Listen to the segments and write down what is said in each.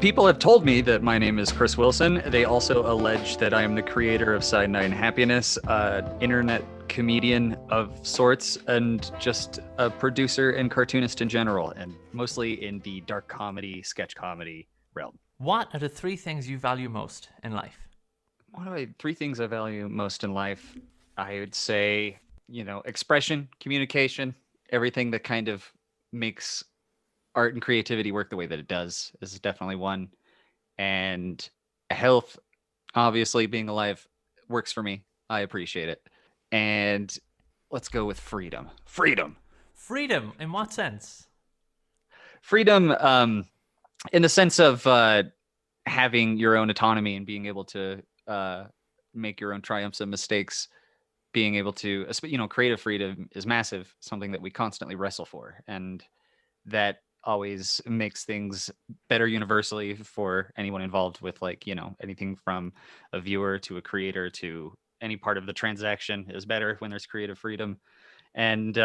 People have told me that my name is Kris Wilson. They also allege that I am the creator of Side Nine Happiness, internet comedian of sorts, and just a producer and cartoonist in general, and mostly in the dark comedy, sketch comedy realm. What are the three things you value most in life? Three things I value most in life? I would say, expression, communication, everything that kind of makes art and creativity work the way that it does is definitely one. And health, obviously, being alive works for me. I appreciate it. And let's go with freedom. Freedom, in what sense? Freedom, in the sense of having your own autonomy and being able to make your own triumphs and mistakes. Being able to, creative freedom is massive, something that we constantly wrestle for. And that always makes things better universally for anyone involved with, anything from a viewer to a creator to any part of the transaction is better when there's creative freedom. And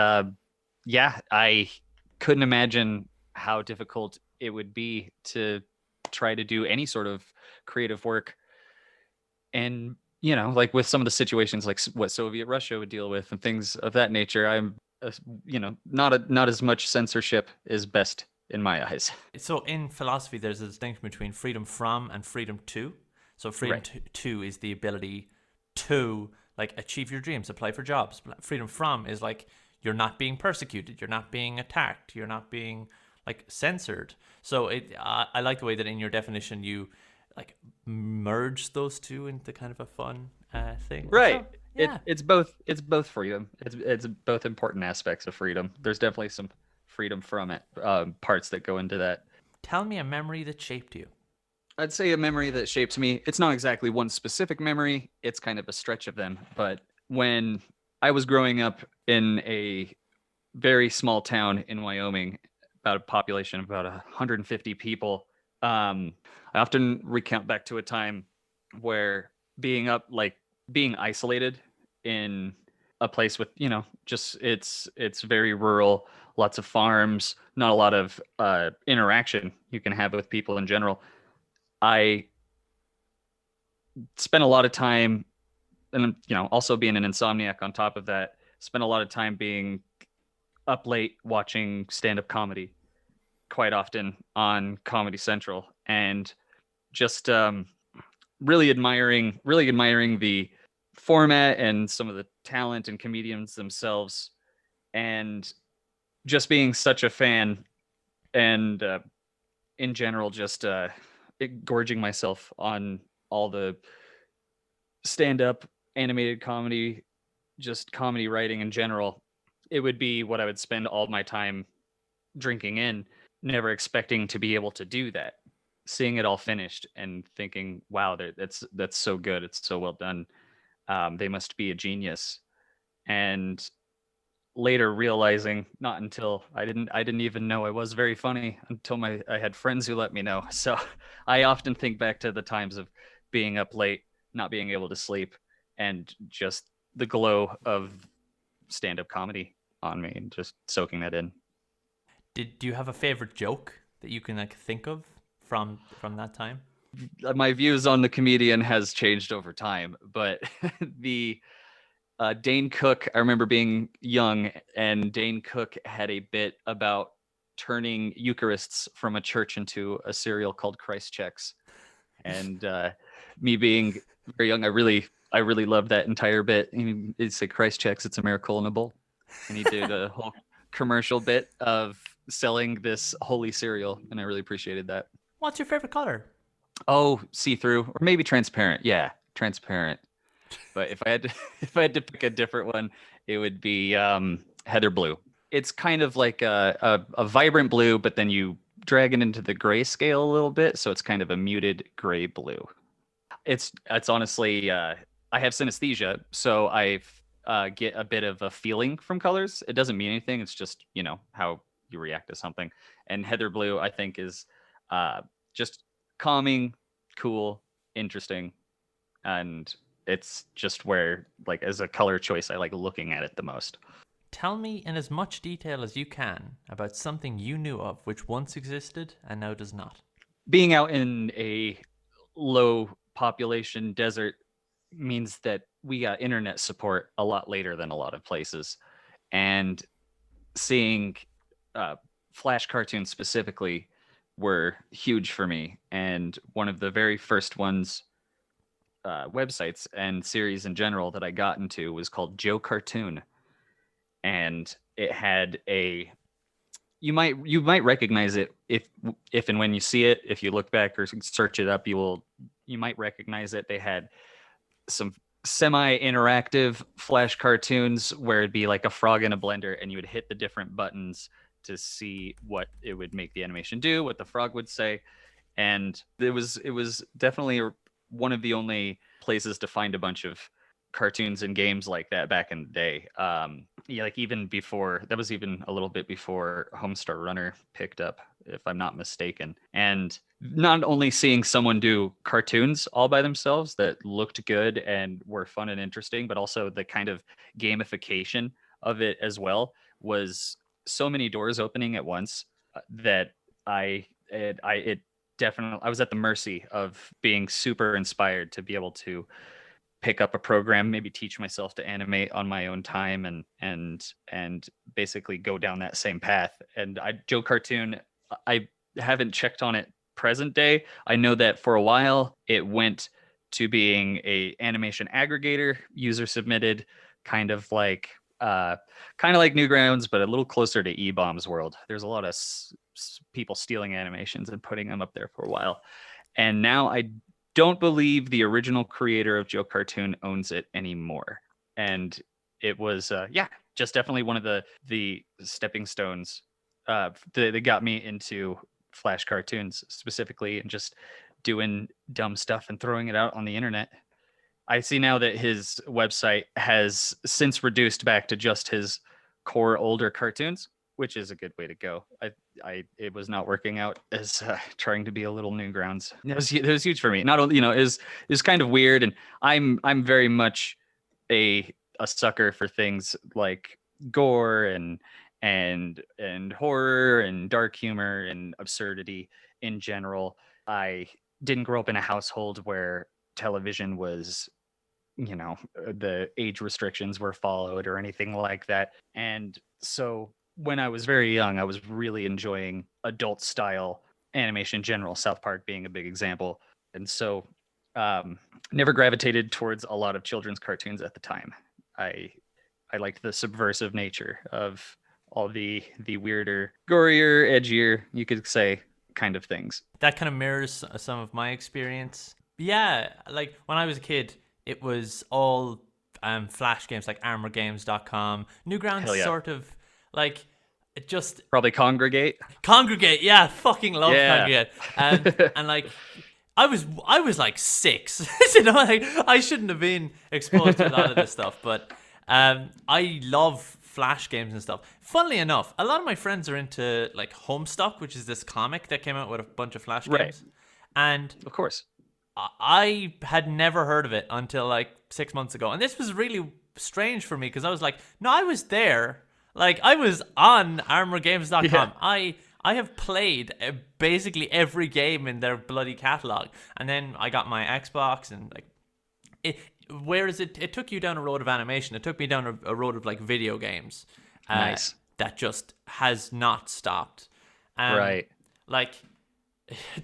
yeah, I couldn't imagine how difficult it would be to try to do any sort of creative work. And like with some of the situations like what Soviet Russia would deal with and things of that nature, I'm not as much censorship is best in my eyes. So in philosophy, there's a distinction between freedom from and freedom to. So freedom Right. to is the ability to like achieve your dreams, apply for jobs. Freedom from is like you're not being persecuted, you're not being attacked, you're not being like censored. So I like the way that in your definition you like merge those two into kind of a fun thing. Right. So yeah, It's both freedom. It's both important aspects of freedom. There's definitely some freedom from it, parts that go into that. tell me a memory that shaped you. I'd say a memory that shapes me. It's not exactly one specific memory. It's kind of a stretch of them. But when I was growing up in a very small town in Wyoming, about a population of about 150 people, I often recount back to a time where being isolated in a place with, just it's very rural, lots of farms, not a lot of interaction you can have with people in general. I spent a lot of time, and also being an insomniac on top of that, spent a lot of time being up late watching stand-up comedy quite often on Comedy Central, and just really admiring the format and some of the talent and comedians themselves, and just being such a fan, and in general just gorging myself on all the stand-up animated comedy, just comedy writing in general. It would be what I would spend all my time drinking in, never expecting to be able to do that. Seeing it all finished and thinking, "Wow, that's so good. It's so well done. They must be a genius." And later realizing, not until I didn't even know I was very funny until I had friends who let me know. So I often think back to the times of being up late, not being able to sleep, and just the glow of stand-up comedy on me and just soaking that in. Do you have a favorite joke that you can like think of from that time? My views on the comedian has changed over time, but the Dane Cook, I remember being young, and Dane Cook had a bit about turning Eucharists from a church into a cereal called Christ Checks. And me being very young, I really loved that entire bit. He'd say Christ Checks, it's a miracle in a bowl. And he did a whole commercial bit of selling this holy cereal, and I really appreciated that. What's your favorite color? Oh, see through, or maybe transparent. Yeah, transparent. But if I had to, if I had to pick a different one, it would be heather blue. It's kind of like a vibrant blue, but then you drag it into the gray scale a little bit, so it's kind of a muted gray blue. It's honestly, I have synesthesia, so I get a bit of a feeling from colors. It doesn't mean anything. It's just how you react to something. And heather blue, I think, is just calming, cool, interesting, and it's just where, like, as a color choice, I like looking at it the most. Tell me in as much detail as you can about something you knew of which once existed and now does not. being out in a low population desert means that we got internet support a lot later than a lot of places. And seeing uh, Flash cartoons specifically were huge for me. And one of the very first ones, websites and series in general that I got into was called Joe Cartoon. And it had a you might recognize it if and when you see it. If you look back or search it up, you might recognize it. They had some semi-interactive Flash cartoons where it'd be like a frog in a blender, and you would hit the different buttons to see what it would make the animation do, what the frog would say. And it was definitely one of the only places to find a bunch of cartoons and games like that back in the day. Yeah, like even before that, was even a little bit before Homestar Runner picked up, if I'm not mistaken. And not only seeing someone do cartoons all by themselves that looked good and were fun and interesting, but also the kind of gamification of it as well was so many doors opening at once, that it definitely, I was at the mercy of being super inspired to be able to pick up a program, maybe teach myself to animate on my own time, and basically go down that same path. And Joe Cartoon, I haven't checked on it present day. I know that for a while it went to being a animation aggregator, user submitted, kind of like Newgrounds, but a little closer to eBaum's world. There's a lot of people stealing animations and putting them up there for a while. And now I don't believe the original creator of Joe Cartoon owns it anymore. And it was, just definitely one of the stepping stones that got me into Flash cartoons specifically, and just doing dumb stuff and throwing it out on the internet. I see now that his website has since reduced back to just his core older cartoons, which is a good way to go. It was not working out as trying to be a little Newgrounds. It was huge for me. Not only, is kind of weird, and I'm very much a sucker for things like gore and horror and dark humor and absurdity in general. I didn't grow up in a household where television was, the age restrictions were followed or anything like that. And so when I was very young, I was really enjoying adult style animation in general, South Park being a big example. And so never gravitated towards a lot of children's cartoons at the time. I liked the subversive nature of all the weirder, gorier, edgier, you could say, kind of things. That kind of mirrors some of my experience. Yeah, like when I was a kid, it was all Flash games like ArmorGames.com. Newgrounds Yeah. sort of like it just Probably Congregate. Yeah, fucking love Yeah. Congregate. And like I was like 6, like I shouldn't have been exposed to a lot of this stuff, but I love Flash games and stuff. Funnily enough, a lot of my friends are into like Homestuck, which is this comic that came out with a bunch of Flash games. Right. And Of course. I had never heard of it until like 6 months ago. And this was really strange for me because I was like, no, I was there. Like I was on ArmorGames.com. Yeah. I have played basically every game in their bloody catalog. And then I got my Xbox and like whereas it took you down a road of animation, it took me down a road of like video games. Nice. That just has not stopped. Right. Like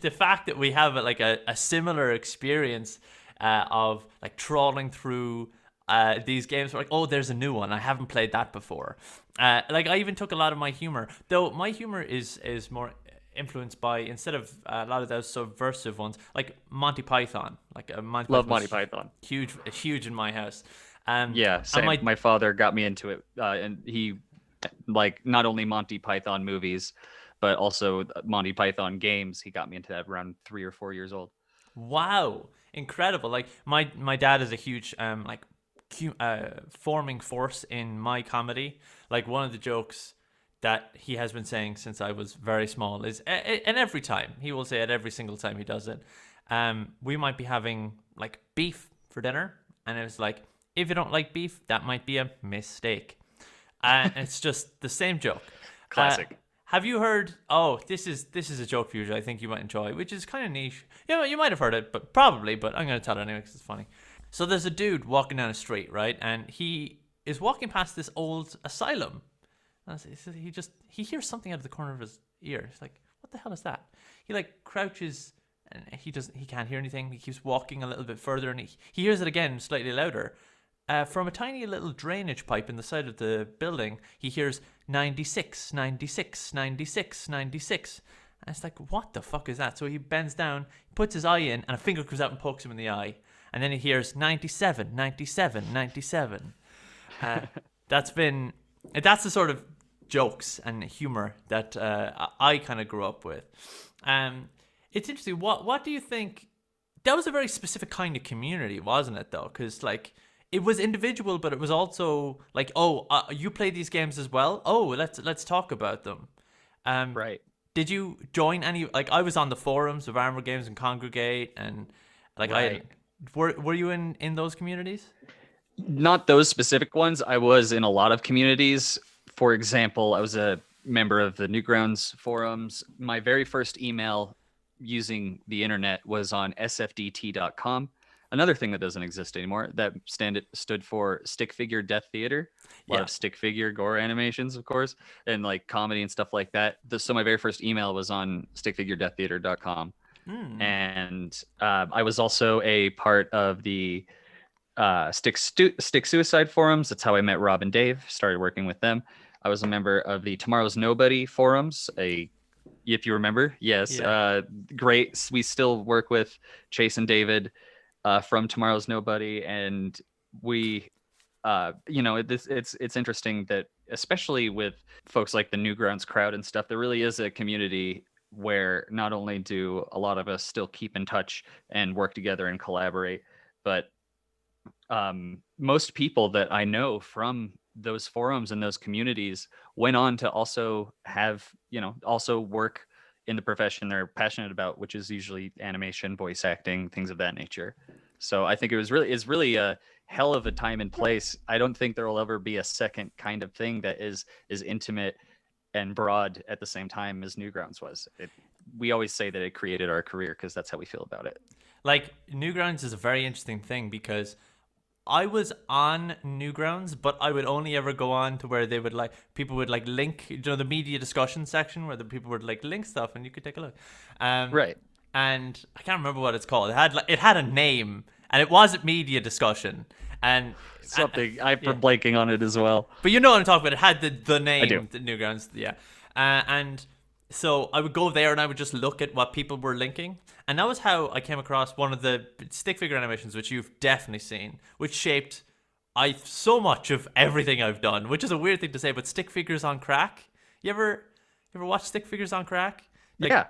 the fact that we have like a similar experience of like trawling through these games, like, oh, there's a new one, I haven't played that before. Like I even took a lot of my humor, though my humor is more influenced by, instead of a lot of those subversive ones, like Monty Python. Like Love Monty Python. Huge in my house. Yeah, same. My father got me into it, and he like not only Monty Python movies, but also Monty Python games. He got me into that around 3 or 4 years old. Wow, incredible! Like my dad is a huge forming force in my comedy. Like one of the jokes that he has been saying since I was very small is, and every time he will say it, every single time he does it, we might be having like beef for dinner, and it's like, if you don't like beef, that might be a mistake. And it's just the same joke. Classic. Have you heard? Oh, this is a joke for you, I think you might enjoy, which is kind of niche. You might have heard it, but probably. But I'm gonna tell it anyway because it's funny. So there's a dude walking down a street, right, and he is walking past this old asylum. And he hears something out of the corner of his ear. He's like, "What the hell is that?" He like crouches, and he can't hear anything. He keeps walking a little bit further, and he hears it again, slightly louder. From a tiny little drainage pipe in the side of the building, he hears 96, 96, 96, 96. And it's like, what the fuck is that? So he bends down, puts his eye in, and a finger comes out and pokes him in the eye. And then he hears 97, 97, 97. That's the sort of jokes and humor that I kind of grew up with. It's interesting. What do you think? That was a very specific kind of community, wasn't it, though? Because, like, it was individual, but it was also like, you play these games as well? Oh, let's talk about them. Right. Did you join any? Like, I was on the forums of Armor Games and Congregate, and like, Right. were you in those communities? Not those specific ones. I was in a lot of communities. For example, I was a member of the Newgrounds forums. My very first email using the internet was on sfdt.com. Another thing that doesn't exist anymore, that stood for Stick Figure Death Theater. A lot of stick figure gore animations, of course, and like comedy and stuff like that. So my very first email was on stickfiguredeaththeater.com. And I was also a part of the Stick Suicide forums. That's how I met Rob and Dave, started working with them. I was a member of the Tomorrow's Nobody forums, if you remember. Yes. Yeah. Great. We still work with Chase and David from Tomorrow's Nobody, and we it's interesting that, especially with folks like the Newgrounds crowd and stuff, there really is a community where not only do a lot of us still keep in touch and work together and collaborate, but most people that I know from those forums and those communities went on to also have, also work in the profession they're passionate about, which is usually animation, voice acting, things of that nature. So I think it's really a hell of a time and place. I don't think there will ever be a second kind of thing that is intimate and broad at the same time as Newgrounds was. We always say that it created our career because that's how we feel about it. Like, Newgrounds is a very interesting thing because I was on Newgrounds, but I would only ever go on to where they would people would link, the media discussion section where the people would link stuff and you could take a look. Right. And I can't remember what it's called. It had a name, and it wasn't media discussion. And something I'm blanking on it as well. But you know what I'm talking about. It had the name, I do. the Newgrounds, yeah. And so I would go there and I would just look at what people were linking. And that was how I came across one of the stick figure animations, which you've definitely seen, which shaped so much of everything I've done, which is a weird thing to say, but stick figures on crack. You ever watch stick figures on crack? Yeah.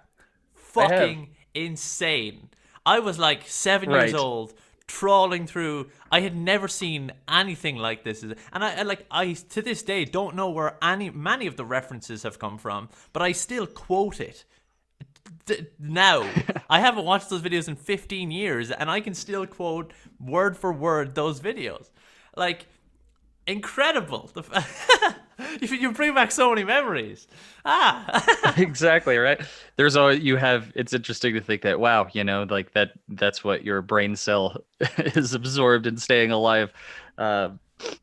Fucking insane. I was 7 years old, trawling through. I had never seen anything like this, and I to this day don't know where many of the references have come from, but I still quote it now. I haven't watched those videos in 15 years, and I can still quote word for word those videos. Incredible. You bring back so many memories. Exactly, right. It's interesting to think that, wow, that's what your brain cell is absorbed and staying alive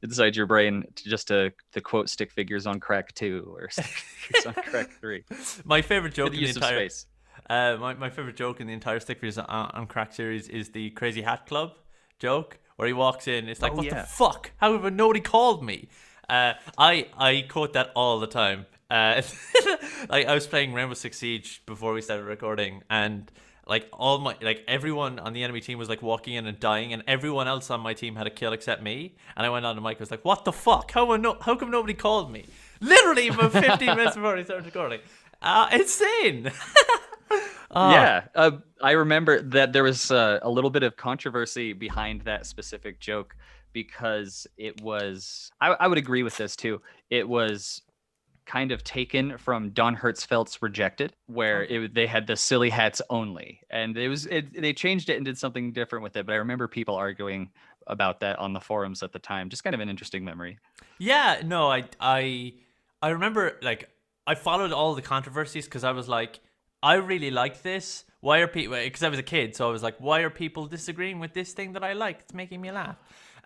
inside your brain, to quote Stick Figures on Crack 2 or Stick Figures on Crack 3. My favorite joke in the entire space. My favorite joke in the entire Stick Figures on Crack series is the Crazy Hat Club joke where he walks in. It's what the fuck? How have nobody called me? I quote that all the time. I was playing Rainbow Six Siege before we started recording, and everyone on the enemy team was walking in and dying, and everyone else on my team had a kill except me. And I went on the mic, I was like, "What the fuck? How come nobody called me?" Literally about 15 minutes before we started recording. Insane. I remember that there was a little bit of controversy behind that specific joke, because it was, I would agree with this too, it was kind of taken from Don Hertzfeldt's Rejected, where they had the silly hats only, and they changed it and did something different with it. But I remember people arguing about that on the forums at the time. Just kind of an interesting memory. Yeah, no, I remember I followed all the controversies because I was like, I really like this. Why are people? Because I was a kid, so I was like, why are people disagreeing with this thing that I like? It's making me laugh.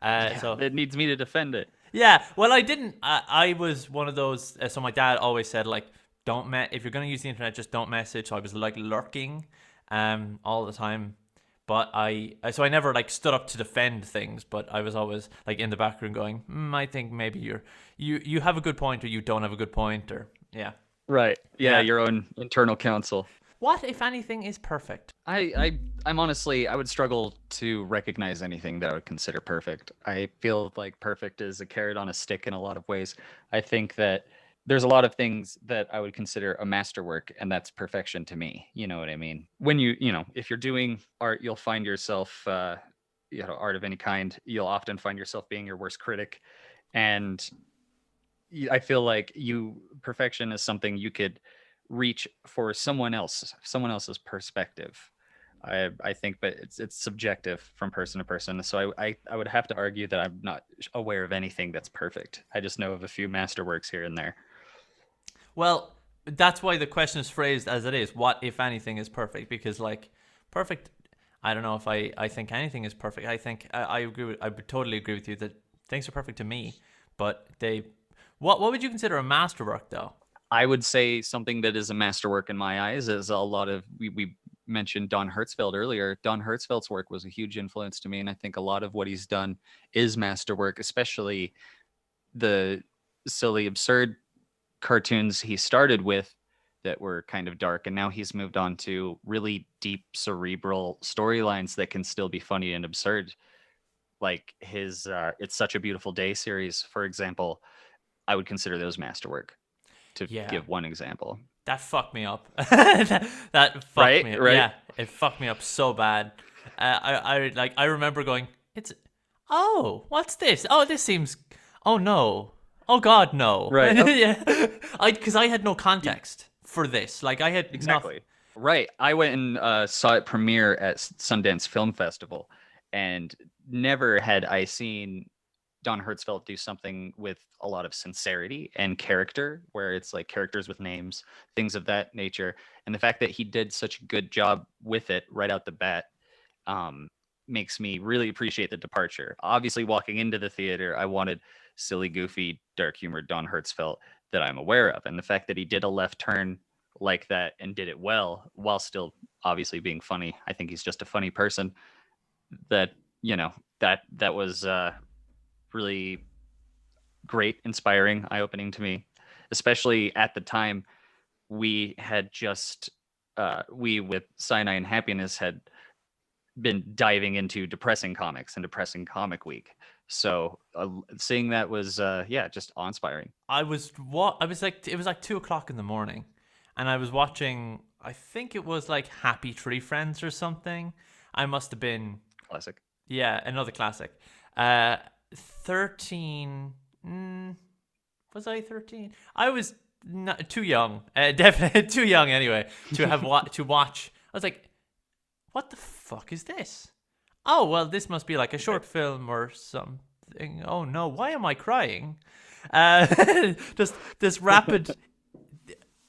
Yeah, So it needs me to defend it. yeah, well, I didn't. I was one of those. So my dad always said like, don't if you're gonna use the internet, just don't message. So I was like lurking, all the time. But so I never like stood up to defend things. But I was always like in the background going, I think maybe you have a good point, or you don't have a good point, or yeah, Right. Yeah, yeah. your own internal counsel. What if anything is perfect? I'm honestly, I would struggle to recognize anything that I would consider perfect. I feel like perfect is a carrot on a stick in a lot of ways. I think that there's a lot of things that I would consider a masterwork, and that's perfection to me. You know what I mean? When if you're doing art, you'll find yourself, art of any kind, you'll often find yourself being your worst critic. And I feel like perfection is something you could reach for someone else's perspective. I think, but it's subjective from person to person. So I would have to argue that I'm not aware of anything that's perfect. I just know of a few masterworks here and there. Well, that's why the question is phrased as it is. What if anything is perfect? Because like perfect, I don't know if I think anything is perfect. I think I agree. I would totally agree with you that things are perfect to me, but they. What would you consider a masterwork though? I would say something that is a masterwork in my eyes is a lot of we mentioned Don Hertzfeld earlier. Don Hertzfeld's work was a huge influence to me, and I think a lot of what he's done is masterwork, especially the silly, absurd cartoons he started with that were kind of dark, and now he's moved on to really deep, cerebral storylines that can still be funny and absurd. Like his "It's Such a Beautiful Day" series, for example, I would consider those masterwork. To Yeah, give one example, that fucked me up. that fucked right? me up. Right? Yeah, it fucked me up so bad. I remember going, it's oh, what's this? Oh, this seems. Oh no. Oh God, no. Right. Oh, Yeah, because I had no context for this. Like I had nothing. exactly. Right. I went and saw it premiere at Sundance Film Festival, and never had I seen Don Hertzfeldt do something with a lot of sincerity and character, where it's like characters with names, things of that nature. And the fact that he did such a good job with it right out the bat um, makes me really appreciate the departure. Obviously, walking into the theater, I wanted silly, goofy, dark humored Don Hertzfeldt that I'm aware of. And the fact that he did a left turn like that and did it well while still obviously being funny, I think he's just a funny person. That, that was really great, inspiring, eye opening to me, especially at the time we had just, we with Sinai and Happiness had been diving into depressing comics and depressing comic week. So seeing that was, just awe inspiring. I was like it was like 2 o'clock in the morning, and I was watching. I think it was like Happy Tree Friends or something. I must have been Classic. yeah, another classic. 13. Was I 13? I was not, too young. Definitely too young anyway to have to watch. I was like, what the fuck is this? Oh, well, this must be like a short film or something. Oh no, why am I crying? Just this rapid.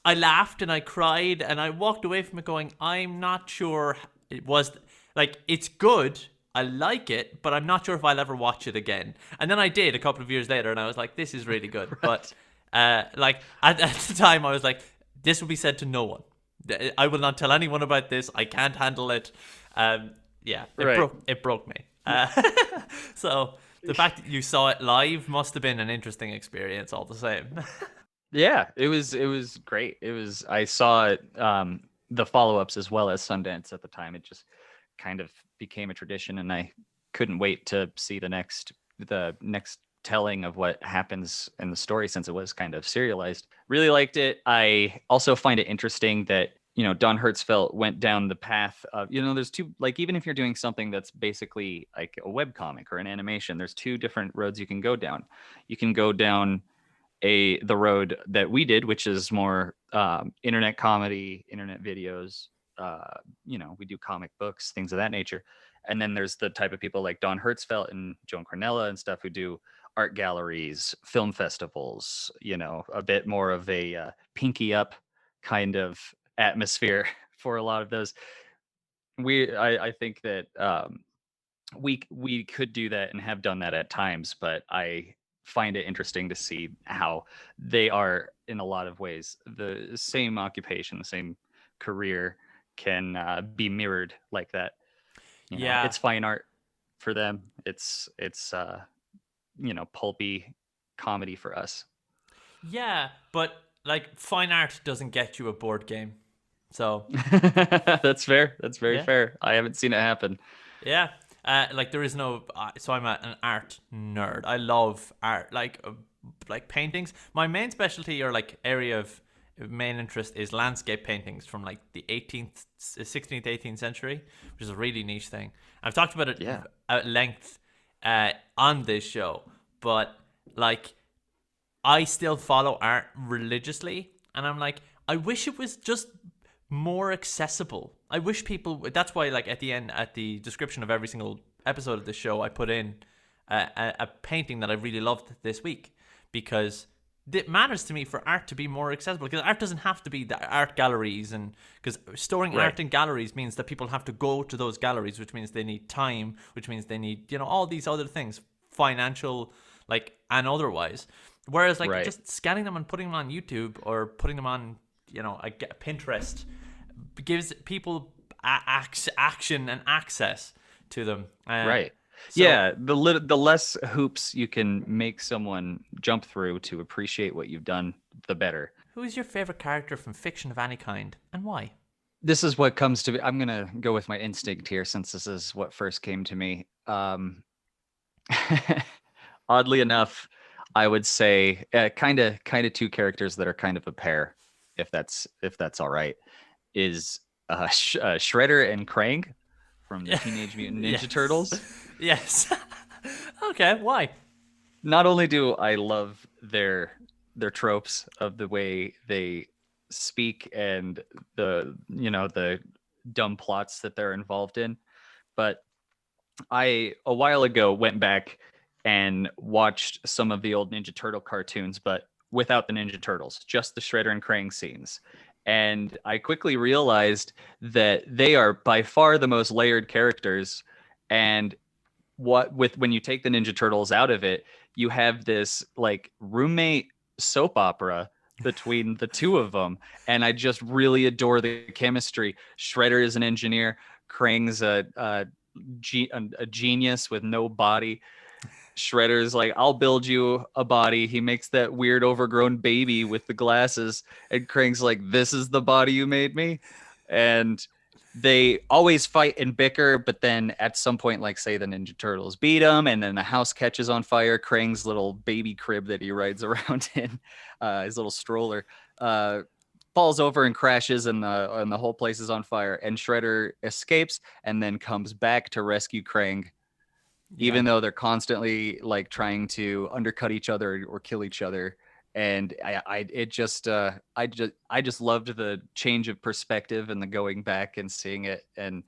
I laughed and I cried and I walked away from it going, I'm not sure it was like it's good. I like it, but I'm not sure if I'll ever watch it again. And then I did a couple of years later, and I was like, "This is really good." Right. But like at the time, I was like, "This will be said to no one. I will not tell anyone about this. I can't handle it." Yeah, Right. it broke me. So the fact that you saw it live must have been an interesting experience, all the same. Yeah, it was great. I saw it, the follow-ups as well as Sundance at the time. It just kind of became a tradition, and I couldn't wait to see the next telling of what happens in the story, since it was kind of serialized. Really liked it. I also find it interesting that, Don Hertzfeldt went down the path of, there's two, like, even if you're doing something that's basically like a web comic or an animation, there's two different roads you can go down. You can go down the road that we did, which is more internet comedy, internet videos. We do comic books, things of that nature. And then there's the type of people like Don Hertzfeldt and Joan Cornella and stuff who do art galleries, film festivals, a bit more of a pinky up kind of atmosphere for a lot of those. I think that we could do that and have done that at times, but I find it interesting to see how they are in a lot of ways the same occupation, the same career can be mirrored like that. Yeah, It's fine art for them. It's pulpy comedy for us. yeah, but like fine art doesn't get you a board game. So That's fair. That's very yeah, fair. I haven't seen it happen. yeah. Like there is no. So I'm an art nerd. I love art, like paintings. My main specialty or like area of main interest is landscape paintings from like the 18th, 16th, 18th century, which is a really niche thing. I've talked about it Yeah. at length on this show, but like I still follow art religiously, and I'm like, I wish it was just more accessible. I wish people. That's why, like at the end, at the description of every single episode of the show, I put in a painting that I really loved this week because it matters to me for art to be more accessible. Because art doesn't have to be the art galleries, and because storing Right. art in galleries means that people have to go to those galleries, which means they need time, which means they need all these other things, financial, like and otherwise. Whereas like Right. just scanning them and putting them on YouTube or putting them on a Pinterest gives people action and access to them. Right. So Yeah, the less hoops you can make someone jump through to appreciate what you've done, the better. who is your favorite character from fiction of any kind and why? This is what comes to me. I'm gonna go with my instinct here since this is what first came to me. Oddly enough, I would say kind of two characters that are kind of a pair, if that's all right, is Shredder and Krang from the Teenage Mutant Ninja Yes. Turtles. Yes. Okay, why? Not only do I love their tropes of the way they speak and the dumb plots that they're involved in, but I a while ago went back and watched some of the old Ninja Turtle cartoons, but without the Ninja Turtles, just the Shredder and Krang scenes. And I quickly realized that they are by far the most layered characters. And when you take the Ninja Turtles out of it, you have this like roommate soap opera between the two of them, and I just really adore the chemistry. Shredder is an engineer, Krang's a genius with no body. Shredder's like, I'll build you a body. He makes that weird overgrown baby with the glasses, and Krang's like, this is the body you made me. And they always fight and bicker, but then at some point, like say the Ninja Turtles beat them, and then the house catches on fire. Krang's little baby crib that he rides around in, his little stroller, falls over and crashes, and the whole place is on fire. And Shredder escapes and then comes back to rescue Krang, Yeah. even though they're constantly like trying to undercut each other or kill each other. And I just loved the change of perspective and the going back and seeing it. And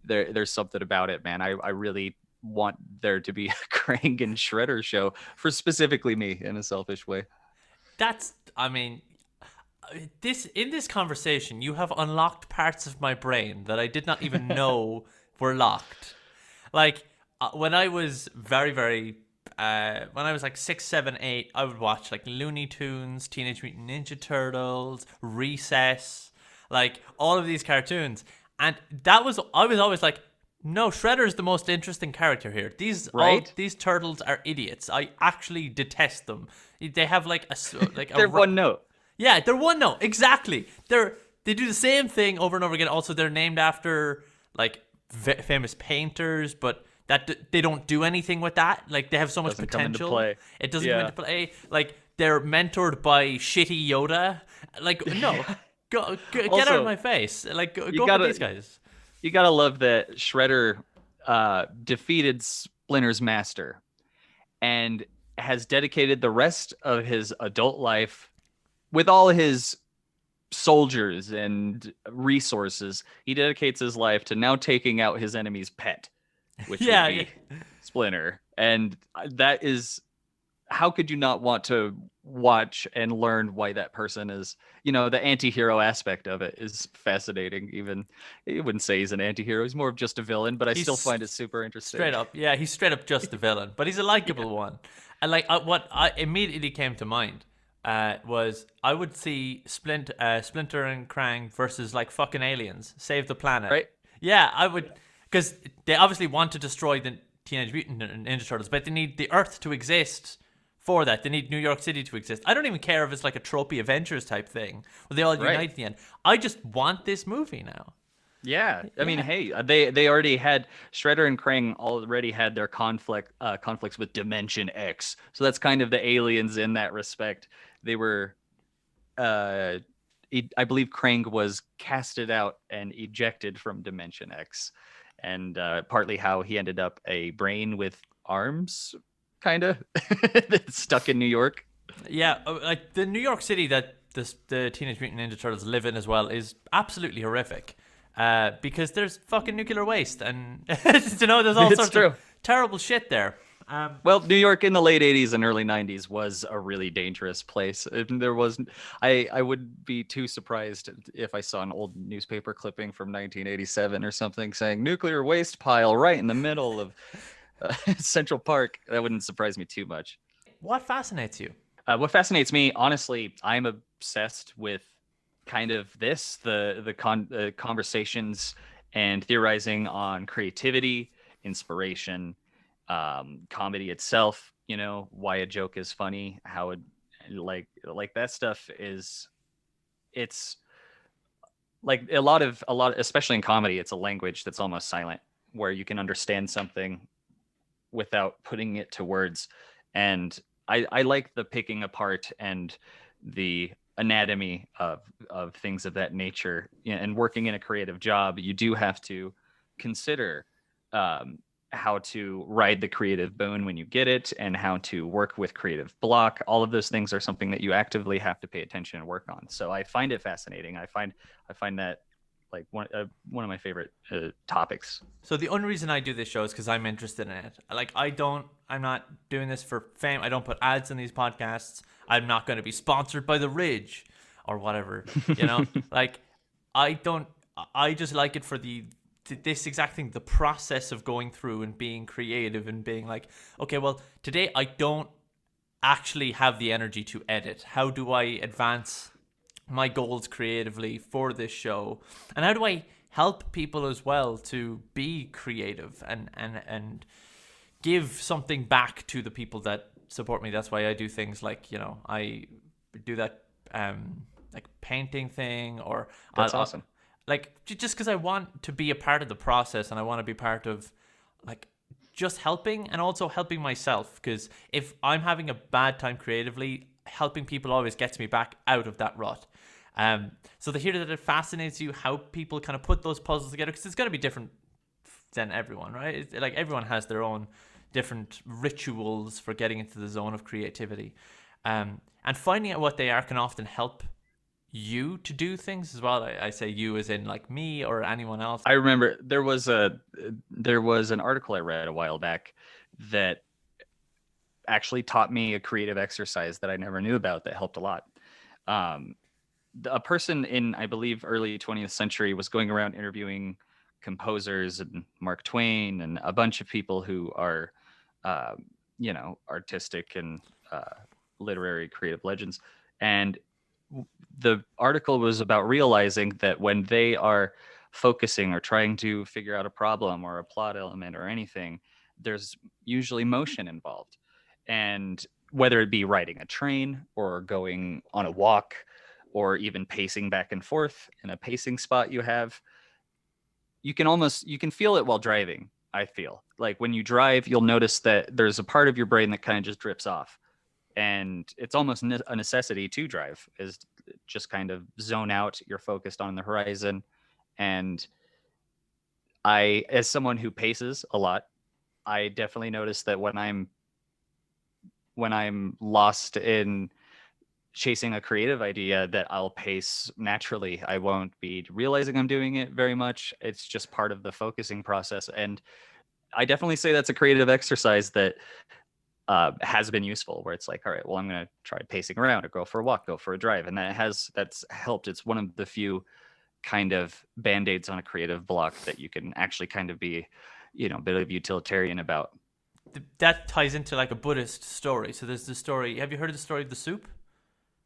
there's something about it, man. I really want there to be a Krang and Shredder show for specifically me in a selfish way. That's I mean this in this conversation you have unlocked parts of my brain that I did not even know were locked. Like when I was when I was like 6, 7, 8, I would watch like Looney Tunes, Teenage Mutant Ninja Turtles, Recess, like all of these cartoons, and I was always like, no, Shredder's the most interesting character here. Right? These turtles are idiots. I actually detest them. They have like They're one note. yeah, they're one note. Exactly. They do the same thing over and over again. Also, they're named after like famous painters, but they don't do anything with that. Like they have so much Doesn't come into potential. play. It doesn't come Yeah. into play. Like they're mentored by shitty Yoda. Like no, get out Also, of my face. Like you go for gotta these guys. you gotta love that Shredder defeated Splinter's master and has dedicated the rest of his adult life with all his soldiers and resources. He dedicates his life to now taking out his enemy's pet, which would Yeah, yeah. be Splinter. And that is how could you not want to watch and learn why that person is, the anti-hero aspect of it is fascinating. Even you wouldn't say he's an anti-hero, he's more of just a villain, but I still He's find it super interesting. straight up, yeah, he's straight up just a villain, but he's a Yeah, likable one. And like what I immediately came to mind was I would see Splinter and Krang versus like fucking aliens, save the planet. right, Yeah, I would, because they obviously want to destroy the Teenage Mutant Ninja Turtles, but they need the Earth to exist for that. They need New York City to exist. I don't even care if it's like a tropey Avengers type thing where they all right. unite at the end. I just want this movie now. Yeah, I mean, Yeah. hey, they already had Shredder and Krang already had their conflicts with Dimension X, so that's kind of the aliens in that respect. They were, uh, I believe Krang was casted out and ejected from Dimension X, and partly how he ended up a brain with arms, kind of stuck in New York. Yeah, like the New York City that the Teenage Mutant Ninja Turtles live in as well is absolutely horrific. Because there's fucking nuclear waste and there's all It's sorts true. of terrible shit there. Well, New York in the late '80s and early '90s was a really dangerous place. There was, I would be too surprised if I saw an old newspaper clipping from 1987 or something saying nuclear waste pile right in the middle of Central Park. That wouldn't surprise me too much. What fascinates you? What fascinates me, honestly, I'm obsessed with kind of the conversations and theorizing on creativity, inspiration, comedy itself. Why a joke is funny, how it like that stuff is. It's like a lot, especially in comedy. It's a language that's almost silent, where you can understand something without putting it to words. And I like the picking apart and the anatomy of things of that nature. And working in a creative job, you do have to consider um, how to ride the creative boon when you get it, and how to work with creative block. All of those things are something that you actively have to pay attention and work on. So I find it fascinating. I find that like one of my favorite topics. So the only reason I do this show is because I'm interested in it. Like I'm not doing this for fame. I don't put ads in these podcasts. I'm not going to be sponsored by the Ridge or whatever. Like I don't. I just like it for this exact thing, the process of going through and being creative and being like, okay, well, today I don't actually have the energy to edit. How do I advance my goals creatively for this show? And how do I help people as well to be creative and give something back to the people that support me? That's why I do things like, I do that like painting thing, or That's awesome. like just because I want to be a part of the process and I want to be part of like just helping and also helping myself, because if I'm having a bad time creatively, helping people always gets me back out of that rut. So to hear that it fascinates you how people kind of put those puzzles together, because it's going to be different than everyone, right? Like everyone has their own different rituals for getting into the zone of creativity, and finding out what they are can often help you to do things as well. I say you as in like me or anyone else. I remember there was an article I read a while back that actually taught me a creative exercise that I never knew about that helped a lot. Um, a person in, I believe, early 20th century was going around interviewing composers and Mark Twain and a bunch of people who are, artistic and literary creative legends. And the article was about realizing that when they are focusing or trying to figure out a problem or a plot element or anything, there's usually motion involved. And whether it be riding a train or going on a walk or even pacing back and forth in a pacing spot you have, you can feel it while driving. I feel like when you drive, you'll notice that there's a part of your brain that kind of just drips off, and it's almost a necessity to drive, is just kind of zone out. You're focused on the horizon. And as someone who paces a lot, I definitely notice that when I'm lost in chasing a creative idea, that I'll pace naturally. I won't be realizing I'm doing it very much. It's just part of the focusing process. And I definitely say that's a creative exercise that has been useful, where it's like, all right, well, I'm going to try pacing around or go for a walk, go for a drive. And that's helped. It's one of the few kind of band-aids on a creative block that you can actually kind of be, a bit of utilitarian about. That ties into like a Buddhist story. So there's the story. Have you heard of the story of the soup?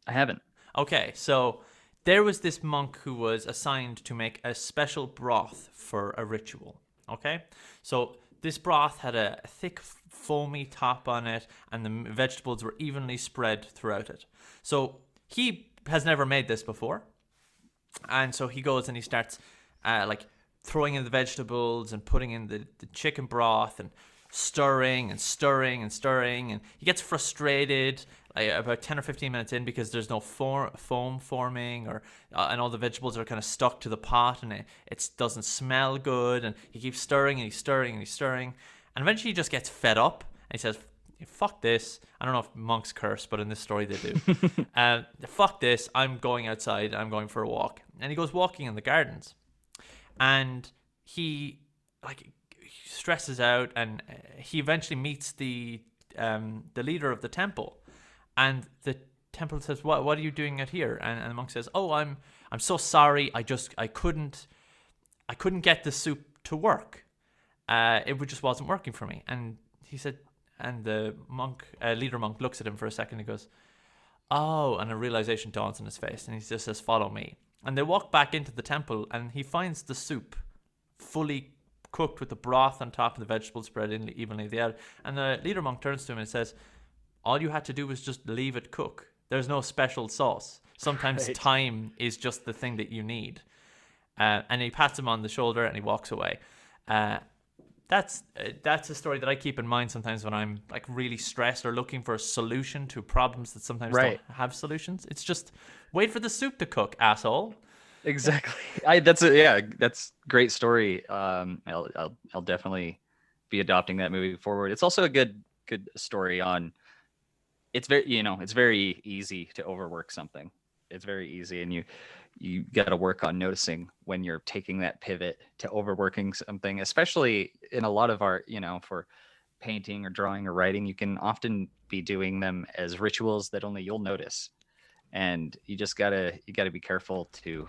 I haven't. Okay, so there was this monk who was assigned to make a special broth for a ritual. Okay, so this broth had a thick, foamy top on it, and the vegetables were evenly spread throughout it. So he has never made this before, and so he goes and he starts like throwing in the vegetables and putting in the chicken broth and stirring and stirring and stirring, and he gets frustrated about 10 or 15 minutes in because there's no foam forming, or and all the vegetables are kind of stuck to the pot, and it doesn't smell good, and he keeps stirring and he's stirring and he's stirring, and eventually he just gets fed up and he says, fuck this. I don't know if monks curse, but in this story they do. Fuck this, I'm going outside, I'm going for a walk. And he goes walking in the gardens, and he stresses out, and he eventually meets the leader of the temple, and the temple says, what are you doing out here? And the monk says, oh, I'm so sorry, I couldn't get the soup to work. It just wasn't working for me. And he said, and the leader monk looks at him for a second and goes, oh, and a realization dawns on his face, and he just says, follow me. And they walk back into the temple, and he finds the soup fully cooked with the broth on top and the vegetables spread evenly there. And the leader monk turns to him and says, all you had to do was just leave it cook. There's no special sauce. Sometimes right. Time is just the thing that you need. And he pats him on the shoulder and he walks away. That's a story that I keep in mind sometimes when I'm like really stressed or looking for a solution to problems that sometimes right. don't have solutions. It's just wait for the soup to cook, asshole. Exactly. That's great story. I'll definitely be adopting that moving forward. It's also a good story on. It's very easy to overwork something. It's very easy, and you got to work on noticing when you're taking that pivot to overworking something, especially in a lot of art. For painting or drawing or writing, you can often be doing them as rituals that only you'll notice. And you just gotta be careful to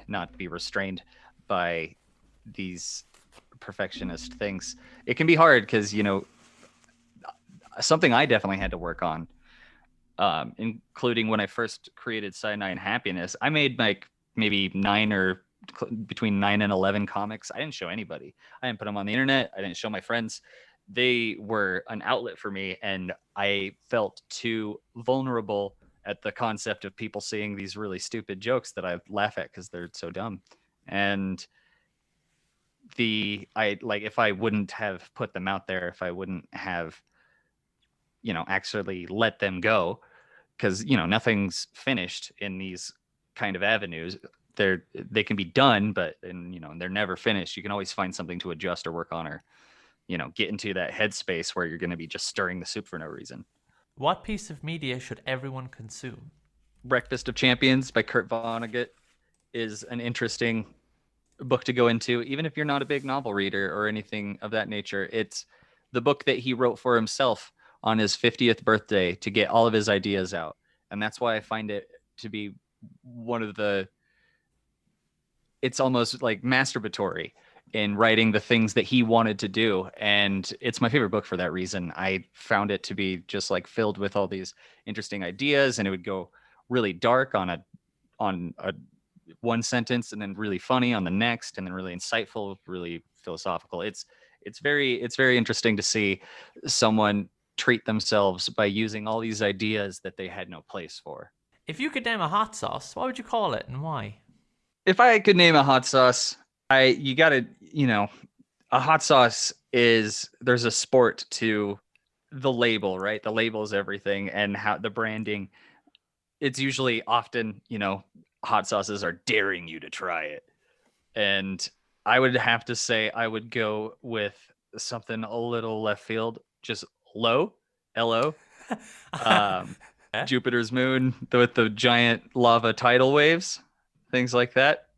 not be restrained by these perfectionist things. It can be hard because something I definitely had to work on, including when I first created Cyanide Happiness. I made like maybe between 9 and 11 comics. I didn't show anybody. I didn't put them on the internet. I didn't show my friends. They were an outlet for me, and I felt too vulnerable at the concept of people seeing these really stupid jokes that I laugh at because they're so dumb. And if I wouldn't have put them out there, if I wouldn't have, actually let them go, because, nothing's finished in these kind of avenues. They can be done, but they're never finished. You can always find something to adjust or work on, or, get into that headspace where you're going to be just stirring the soup for no reason. What piece of media should everyone consume? Breakfast of Champions by Kurt Vonnegut is an interesting book to go into, even if you're not a big novel reader or anything of that nature. It's the book that he wrote for himself on his 50th birthday to get all of his ideas out. And that's why I find it to be it's almost like masturbatory in writing the things that he wanted to do. And it's my favorite book for that reason. I found it to be just like filled with all these interesting ideas, and it would go really dark on a one sentence, and then really funny on the next, and then really insightful, really philosophical. It's very interesting to see someone treat themselves by using all these ideas that they had no place for. If you could name a hot sauce, what would you call it and why? If I could name a hot sauce, a hot sauce there's a sport to the label, right? The label is everything, and how the branding, it's usually often, hot sauces are daring you to try it. And I would have to say I would go with something a little left field, just LO. Jupiter's moon with the giant lava tidal waves, things like that.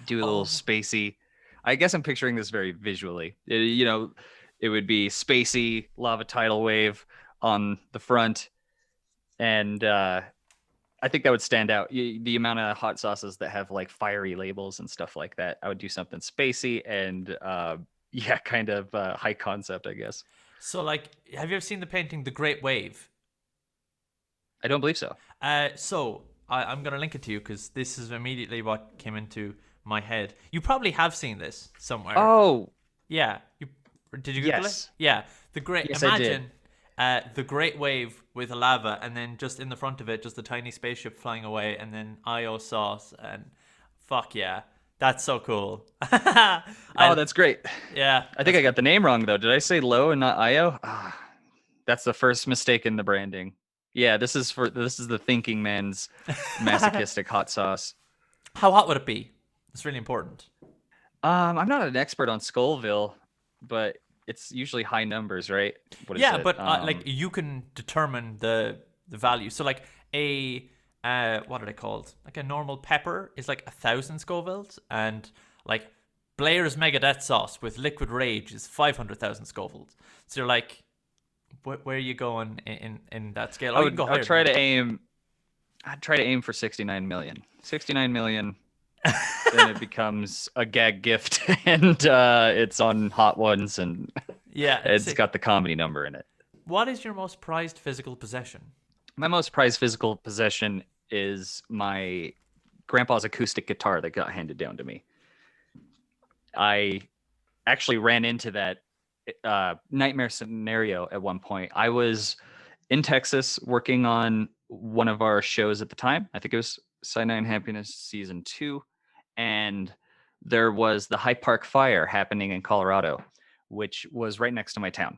Do a little spacey. I guess I'm picturing this very visually. It would be spacey lava tidal wave on the front, and I think that would stand out. The amount of hot sauces that have like fiery labels and stuff like that. I would do something spacey and yeah, kind of high concept, I guess. So, like, have you ever seen the painting The Great Wave? I don't believe so. I'm gonna link it to you because this is immediately what came into my head. You probably have seen this somewhere. Oh, Yeah. Did you Google it? yes. Yeah. The great. Yes, I did. Imagine the Great Wave with lava, and then just in the front of it, just a tiny spaceship flying away, and then IO sauce, and fuck yeah, that's so cool. Oh, that's great. Yeah. I think I got the name wrong though. Did I say Low and not Io? That's the first mistake in the branding. Yeah, this is the thinking man's masochistic hot sauce. How hot would it be? It's really important. I'm not an expert on Scoville, but it's usually high numbers, right? What is Yeah, it? but like you can determine the value. So like a what are they called? Like a normal pepper is like 1,000 Scovilles, and like Blair's Megadeth sauce with liquid rage is 500,000 Scovilles. So you're like, where are you going in that scale? I Oh, you would, can go I higher. would try to aim. I'd try to aim for 69 million. 69 million. Then it becomes a gag gift, and it's on Hot Ones, and Yeah. it's got the comedy number in it. What is your most prized physical possession? My most prized physical possession is my grandpa's acoustic guitar that got handed down to me. I actually ran into that nightmare scenario at one point. I was in Texas working on one of our shows at the time. I think it was Cyanide and Happiness season 2, and there was the High Park fire happening in Colorado, which was right next to my town.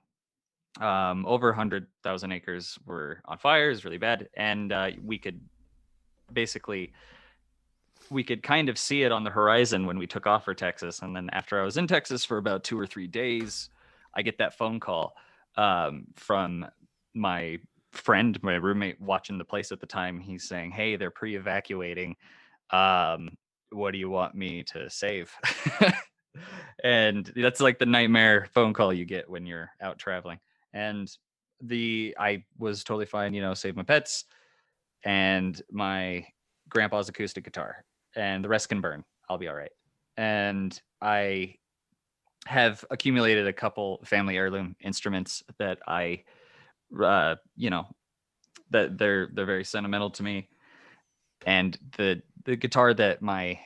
Over 100,000 acres were on fire. It was really bad, and we could kind of see it on the horizon when we took off for Texas. And then after I was in Texas for about 2 or 3 days, I get that phone call from my friend, my roommate watching the place at the time. He's saying, "Hey, they're pre-evacuating. What do you want me to save?" And that's like the nightmare phone call you get when you're out traveling. And I was totally fine, save my pets and my grandpa's acoustic guitar, and the rest can burn. I'll be all right. And I have accumulated a couple family heirloom instruments that that they're very sentimental to me. And the guitar that my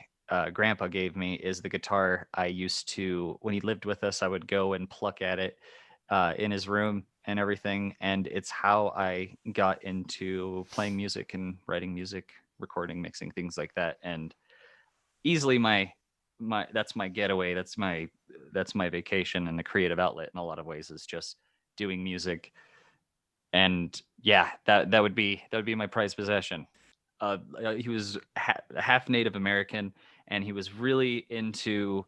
grandpa gave me is the guitar I used to, when he lived with us, I would go and pluck at it in his room and everything. And it's how I got into playing music and writing music, recording, mixing, things like that. And easily my that's my getaway. That's my vacation, and the creative outlet in a lot of ways is just doing music. And yeah, that would be my prized possession. He was half Native American, and he was really into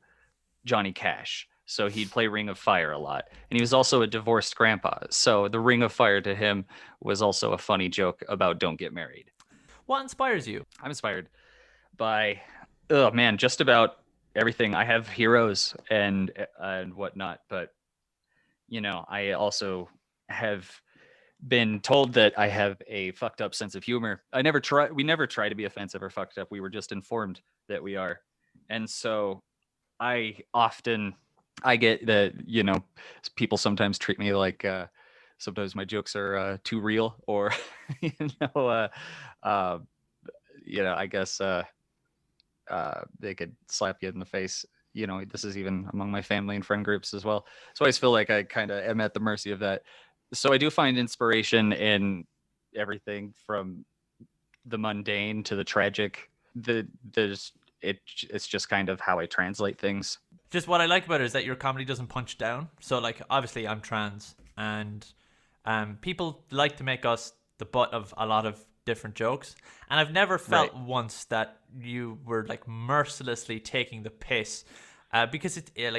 Johnny Cash. So he'd play Ring of Fire a lot. And he was also a divorced grandpa. So the Ring of Fire to him was also a funny joke about don't get married. What inspires you? I'm inspired by, oh man, just about everything. I have heroes and whatnot, but I also have been told that I have a fucked up sense of humor. We never try to be offensive or fucked up. We were just informed that we are. And so I get that, people sometimes treat me like, sometimes my jokes are too real, or, I guess they could slap you in the face. This is even among my family and friend groups as well. So I always feel like I kind of am at the mercy of that. So I do find inspiration in everything from the mundane to the tragic. It's just kind of how I translate things. Just what I like about it is that your comedy doesn't punch down. So like obviously I'm trans, and people like to make us the butt of a lot of different jokes, and I've never felt once that you were like mercilessly taking the piss, because I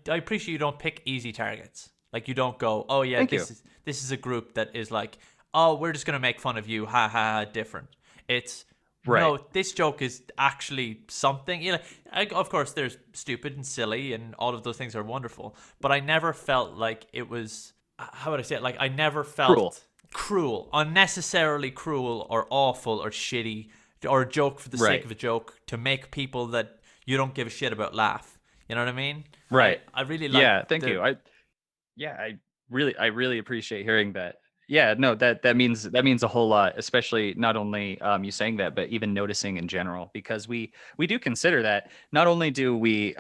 appreciate you don't pick easy targets. Like you don't go, oh yeah, this is a group that is like, oh, we're just gonna make fun of you, ha ha, different. It's no, this joke is actually something. Of course, there's stupid and silly, and all of those things are wonderful. But I never felt like it was how would I say it? Like, I never Cruel. felt cruel, unnecessarily cruel or awful or shitty, or a joke for the sake Right. of a joke to make people that you don't give a shit about laugh. You know what I mean? Right. I really like Yeah, thank the you. I really appreciate hearing that. Yeah, no, that means a whole lot, especially not only you saying that, but even noticing in general, because we do consider that. Not only do we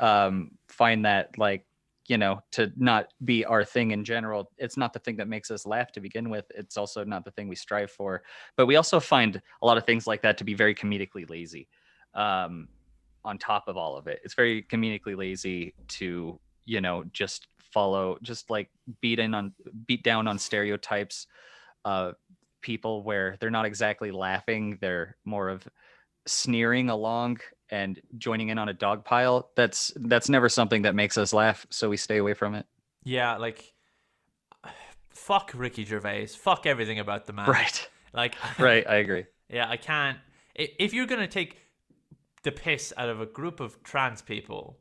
find that, like, to not be our thing in general, it's not the thing that makes us laugh to begin with. It's also not the thing we strive for. But we also find a lot of things like that to be very comedically lazy. Um, on top of all of it, it's very comedically lazy to just follow, just like beat down on stereotypes of people where they're not exactly laughing, they're more of sneering along and joining in on a dog pile. That's never something that makes us laugh, so we stay away from it. yeah, like fuck Ricky Gervais, fuck everything about the man. Right. Like, Right, I agree. yeah, I can't. If you're gonna take the piss out of a group of trans people,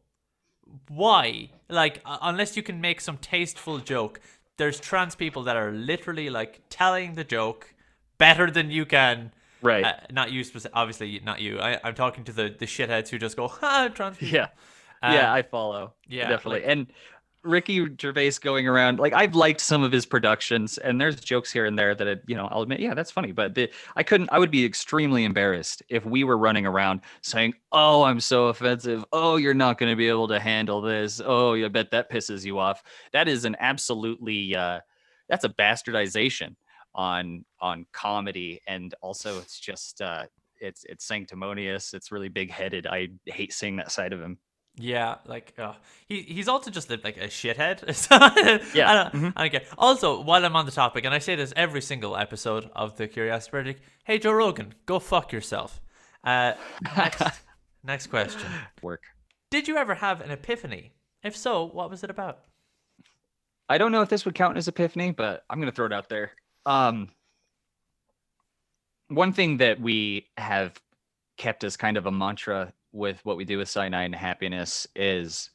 why? Like, unless you can make some tasteful joke, there's trans people that are literally like telling the joke better than you can. Right. Not you obviously not you. I'm talking to the shitheads who just go, "Ha, trans Yeah. people." Yeah, Um, I follow. yeah, Definitely. like, And Ricky Gervais going around, like, I've liked some of his productions, and there's jokes here and there that I'll admit, yeah, that's funny. But I would be extremely embarrassed if we were running around saying, "Oh, I'm so offensive. Oh, you're not going to be able to handle this. Oh, I bet that pisses you off." That is an absolutely that's a bastardization on comedy, and also it's just it's sanctimonious. It's really big headed. I hate seeing that side of him. yeah, like he's also just like a shithead. Yeah. I don't care. Also, while I'm on the topic, and I say this every single episode of the Curiosity Project, hey Joe Rogan, go fuck yourself. Uh, next next question. Work. Did you ever have an epiphany? If so, what was it about? I don't know if this would count as epiphany, but I'm gonna throw it out there. Um, One thing that we have kept as kind of a mantra with what we do with Cyanide and Happiness is,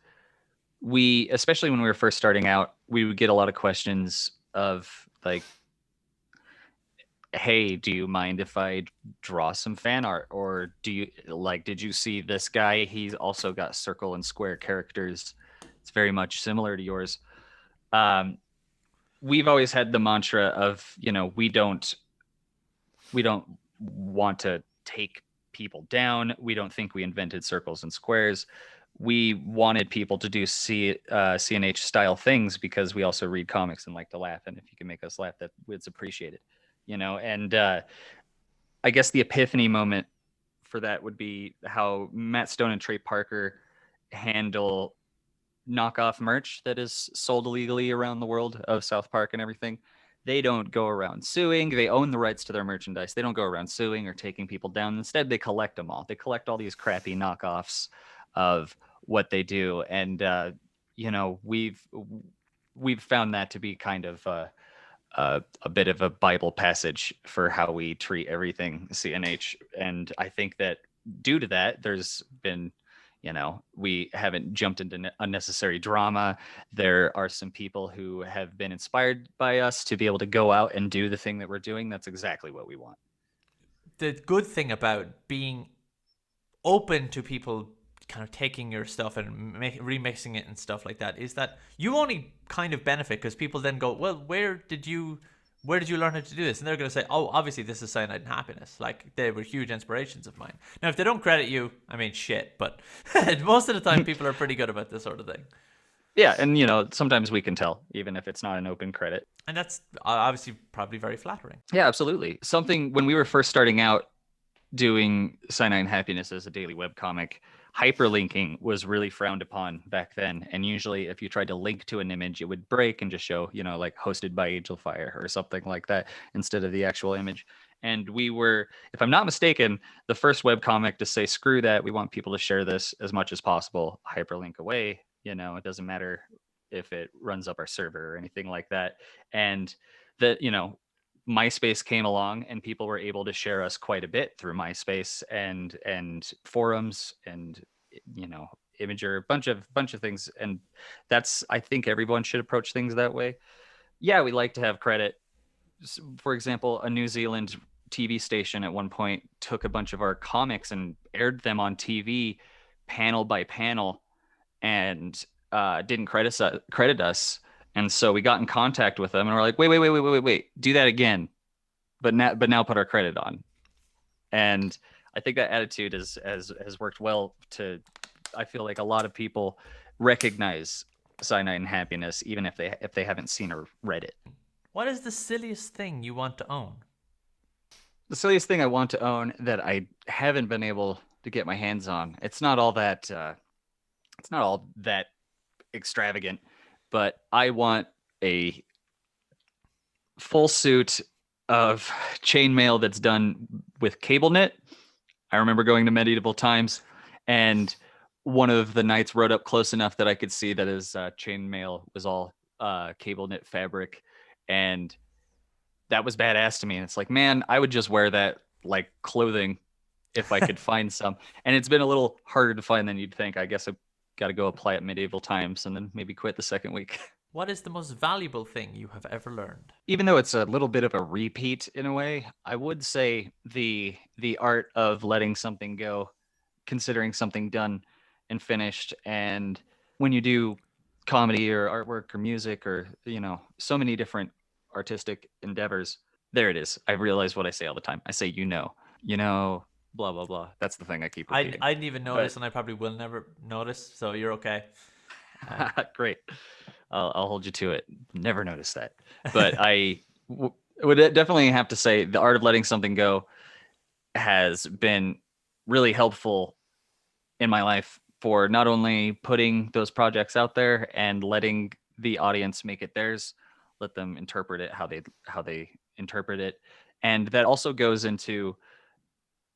especially when we were first starting out, we would get a lot of questions of like, "Hey, do you mind if I draw some fan art? Or did you see this guy? He's also got circle and square characters. It's very much similar to yours." Um, we've always had the mantra of, we don't want to take people down. We don't think we invented circles and squares. We wanted people to do CNH style things because we also read comics and like to laugh. And if you can make us laugh, that it's appreciated, And I guess the epiphany moment for that would be how Matt Stone and Trey Parker handle knockoff merch that is sold illegally around the world of South Park and everything. They don't go around suing. They own the rights to their merchandise. They don't go around suing or taking people down. Instead, they collect them all. They collect all these crappy knockoffs of what they do, and we've found that to be kind of a bit of a Bible passage for how we treat everything CNH. And I think that due to that, there's been, we haven't jumped into unnecessary drama. There are some people who have been inspired by us to be able to go out and do the thing that we're doing. That's exactly what we want. The good thing about being open to people kind of taking your stuff and remixing it and stuff like that is that you only kind of benefit because people then go, well, where did you learn how to do this? And they're going to say, oh, obviously this is Cyanide and Happiness. Like, they were huge inspirations of mine. Now, if they don't credit you, I mean, shit, but most of the time people are pretty good about this sort of thing. Yeah, and sometimes we can tell, even if it's not an open credit. And that's obviously probably very flattering. Yeah, absolutely. Something when we were first starting out doing Cyanide and Happiness as a daily webcomic, hyperlinking was really frowned upon back then. And usually if you tried to link to an image, it would break and just show, like hosted by Angel Fire or something like that instead of the actual image. And we were, if I'm not mistaken, the first webcomic to say, screw that, we want people to share this as much as possible, hyperlink away. It doesn't matter if it runs up our server or anything like that. And that, MySpace came along and people were able to share us quite a bit through MySpace and forums and Imager, bunch of things. And I think everyone should approach things that way. Yeah, we like to have credit. For example, a New Zealand TV station at one point took a bunch of our comics and aired them on TV panel by panel and didn't credit us. And so we got in contact with them and we're like, wait, do that again, but now put our credit on. And I think that attitude has worked well to. I feel like a lot of people recognize Cyanide and Happiness even if they haven't seen or read it. What is the silliest thing you want to own? The silliest thing I want to own that I haven't been able to get my hands on. It's not all that extravagant, but I want a full suit of chainmail that's done with cable knit. I remember going to medieval times, and one of the knights rode up close enough that I could see that his chainmail was all cable knit fabric, and that was badass to me. And it's like, man, I would just wear that like clothing if I could find some. And it's been a little harder to find than you'd think. I guess I got to go apply at medieval times and then maybe quit the second week. What is the most valuable thing you have ever learned? Even though it's a little bit of a repeat in a way, I would say the art of letting something go, considering something done and finished. And when you do comedy or artwork or music or, so many different artistic endeavors, there it is. I realize what I say all the time. I say, blah, blah, blah. That's the thing I keep repeating. I didn't even notice, and I probably will never notice, so you're okay. Great. I'll hold you to it. Never noticed that. But would definitely have to say the art of letting something go has been really helpful in my life for not only putting those projects out there and letting the audience make it theirs, let them interpret it how they interpret it. And that also goes into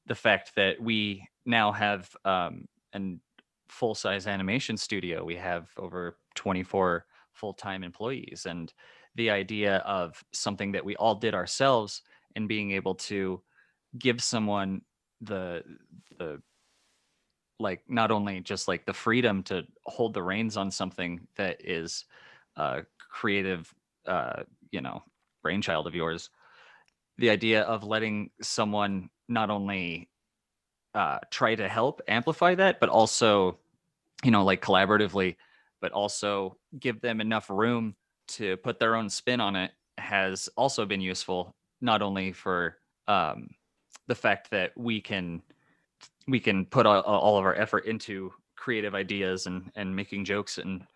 the fact that we now have an full-size animation studio. We have over 24 full-time employees, and the idea of something that we all did ourselves and being able to give someone the like not only just like the freedom to hold the reins on something that is a creative brainchild of yours, the idea of letting someone not only try to help amplify that, but also, like collaboratively, but also give them enough room to put their own spin on it has also been useful, not only for the fact that we can put all of our effort into creative ideas and making jokes and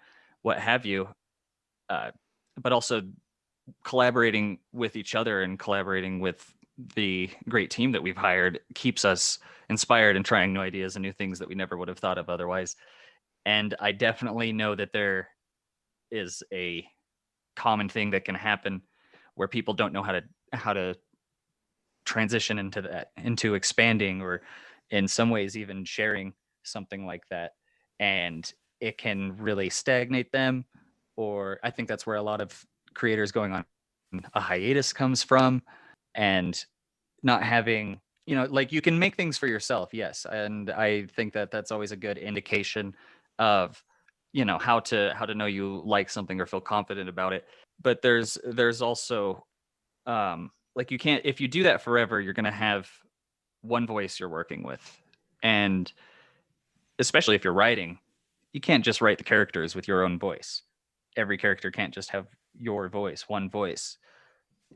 what have you, but also collaborating with each other and collaborating with the great team that we've hired keeps us inspired and trying new ideas and new things that we never would have thought of otherwise. And I definitely know that there is a common thing that can happen where people don't know how to transition into expanding, or in some ways even sharing something like that, and it can really stagnate them. Or I think that's where a lot of creators going on a hiatus comes from, and not having, like, you can make things for yourself, yes, and I think that that's always a good indication of how to know you like something or feel confident about it. But there's also like, you can't, if you do that forever, you're going to have one voice you're working with. And especially if you're writing, you can't just write the characters with your own voice. Every character can't just have your voice, one voice.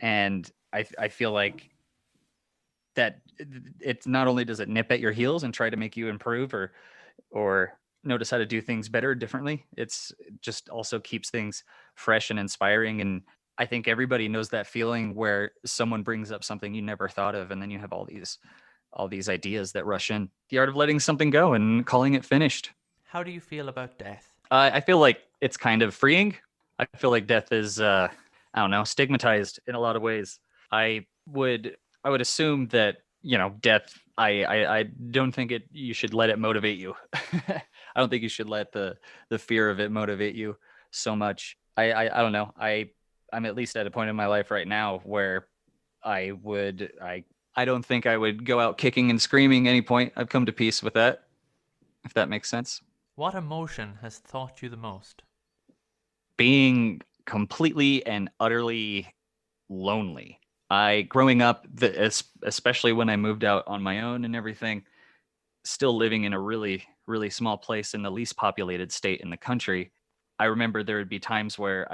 And I feel like that it's not only does it nip at your heels and try to make you improve or notice how to do things better, differently, it's just also keeps things fresh and inspiring. And I think everybody knows that feeling where someone brings up something you never thought of, and then you have all these ideas that rush in. The art of letting something go and calling it finished. How do you feel about death? I feel like it's kind of freeing. I feel like death is, I don't know, stigmatized in a lot of ways. I would assume that, death, I don't think you should let it motivate you. I don't think you should let the fear of it motivate you so much. I don't know. I'm at least at a point in my life right now where I don't think I would go out kicking and screaming any point. I've come to peace with that, if that makes sense. What emotion has taught you the most? Being completely and utterly lonely. Growing up, especially when I moved out on my own and everything, still living in a really, really small place in the least populated state in the country, I remember there would be times where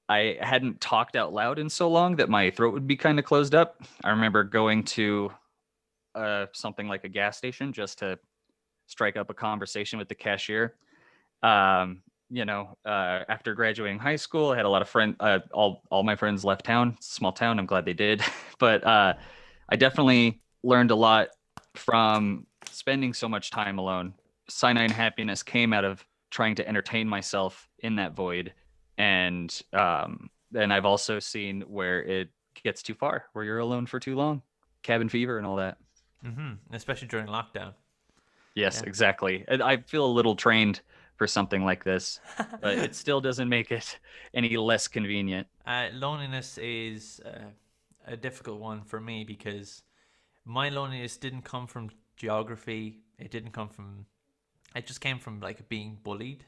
I hadn't talked out loud in so long that my throat would be kind of closed up. I remember going to something like a gas station just to strike up a conversation with the cashier. After graduating high school, I had a lot of friends. All my friends left town. It's a small town. I'm glad they did. But I definitely learned a lot from spending so much time alone. Cyanide happiness came out of trying to entertain myself in that void, and I've also seen where it gets too far, where you're alone for too long, cabin fever and all that. Especially during lockdown. Yes, Yeah. exactly. And I feel a little trained for something like this, but it still doesn't make it any less convenient. Loneliness is a difficult one for me because my loneliness didn't come from geography. It didn't come from. It just came from like being bullied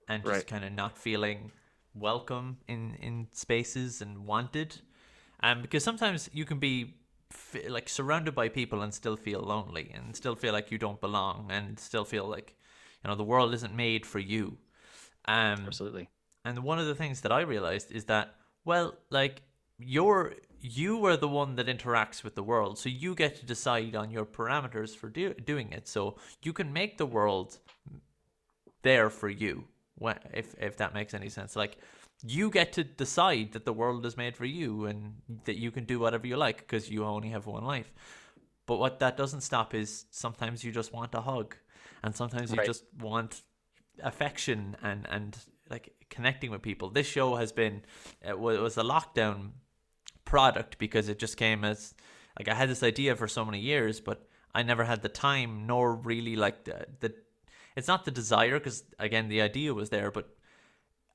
and just Right. kind of not feeling welcome in spaces and wanted. Because sometimes you can be like surrounded by people and still feel lonely and still feel like you don't belong and still feel like the world isn't made for you. Um, Absolutely. and one of the things that I realized is that, well, like you are the one that interacts with the world, so you get to decide on your parameters for doing it. So you can make the world there for you, if that makes any sense. Like you get to decide that the world is made for you and that you can do whatever you like because you only have one life. But what that doesn't stop is sometimes you just want a hug, and sometimes you Right. just want affection and like connecting with people. This show has been it was a lockdown product because it just came as like I had this idea for so many years, but I never had the time nor really like the it's not the desire because again the idea was there, but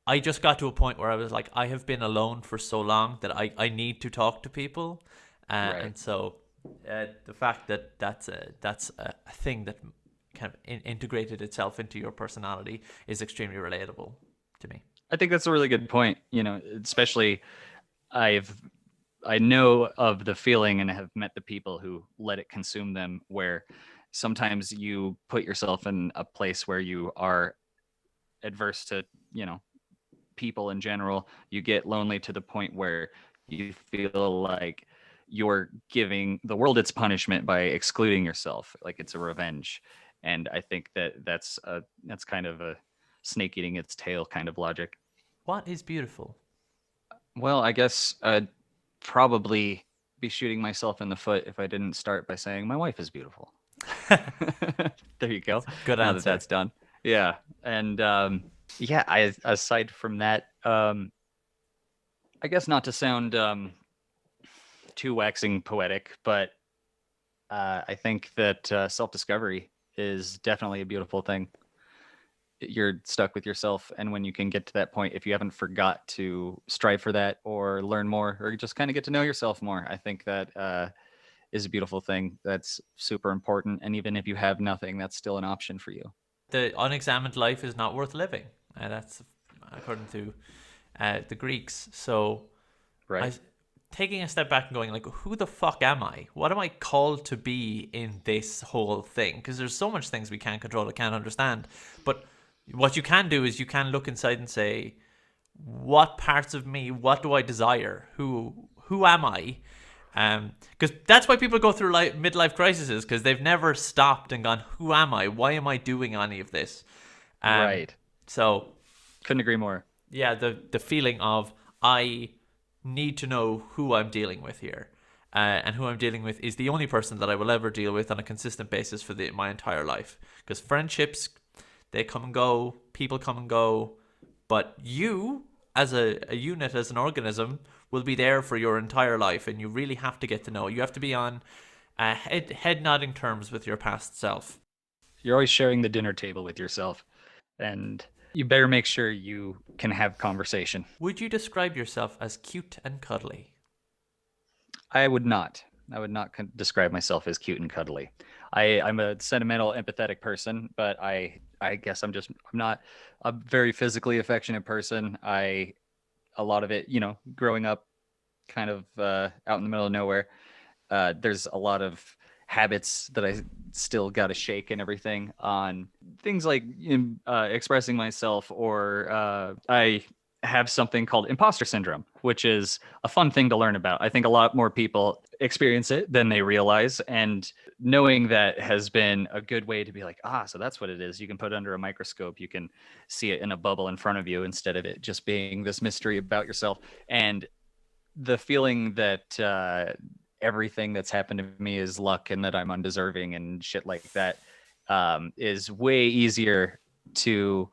I just got to a point where I was like, I have been alone for so long that I need to talk to people, Right. and so the fact that that's a thing that kind of integrated itself into your personality is extremely relatable to me. I think that's a really good point. Especially I've I know of the feeling and have met the people who let it consume them, where sometimes you put yourself in a place where you are adverse to, people in general. You get lonely to the point where you feel like you're giving the world its punishment by excluding yourself, like it's a revenge. And I think that's kind of a snake eating its tail kind of logic. What is beautiful? Well, I guess I'd probably be shooting myself in the foot if I didn't start by saying my wife is beautiful. There you go. Good Now that answer. that's done. Yeah. And yeah, aside from that, I guess not to sound too waxing poetic, but I think that self-discovery is definitely a beautiful thing. You're stuck with yourself, and when you can get to that point, if you haven't forgot to strive for that or learn more or just kind of get to know yourself more, I think that is a beautiful thing. That's super important, and even if you have nothing, that's still an option for you. The unexamined life is not worth living. That's according to the Greeks. So I Right. taking a step back and going like, who the fuck am I? What am I called to be in this whole thing? Because there's so much things we can't control, I can't understand. But what you can do is you can look inside and say, what parts of me? What do I desire? Who am I? Because that's why people go through midlife crises because they've never stopped and gone, who am I? Why am I doing any of this? Um, Right. so Couldn't agree more. yeah, the feeling of I need to know who I'm dealing with here. And who I'm dealing with is the only person that I will ever deal with on a consistent basis for my entire life. Because friendships, they come and go, people come and go, but you, as a unit, as an organism, will be there for your entire life, and you really have to get to know. You have to be on head nodding terms with your past self. You're always sharing the dinner table with yourself, and you better make sure you can have conversation. Would you describe yourself as cute and cuddly? I would not. I would not describe myself as cute and cuddly. I'm a sentimental, empathetic person, but I guess I'm not a very physically affectionate person. A lot of it, growing up kind of out in the middle of nowhere, there's a lot of habits that I still got to shake and everything on things like expressing myself, or I have something called imposter syndrome, which is a fun thing to learn about. I think a lot more people experience it than they realize. And knowing that has been a good way to be like, so that's what it is. You can put it under a microscope. You can see it in a bubble in front of you instead of it just being this mystery about yourself. And the feeling that everything that's happened to me is luck and that I'm undeserving and shit like that is way easier to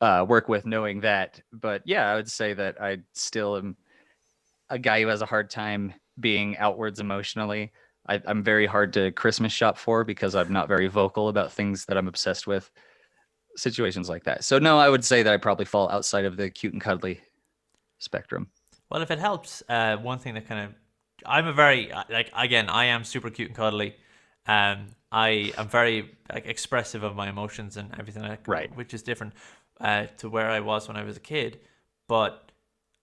work with, knowing that. But yeah, I would say that I still am a guy who has a hard time being outwards emotionally. I'm very hard to Christmas shop for because I'm not very vocal about things that I'm obsessed with, situations like that. So no, I would say that I probably fall outside of the cute and cuddly spectrum. Well, if it helps, one thing that kind of, I'm a very again, I am super cute and cuddly. I am very expressive of my emotions and everything right, which is different to where I was when I was a kid. But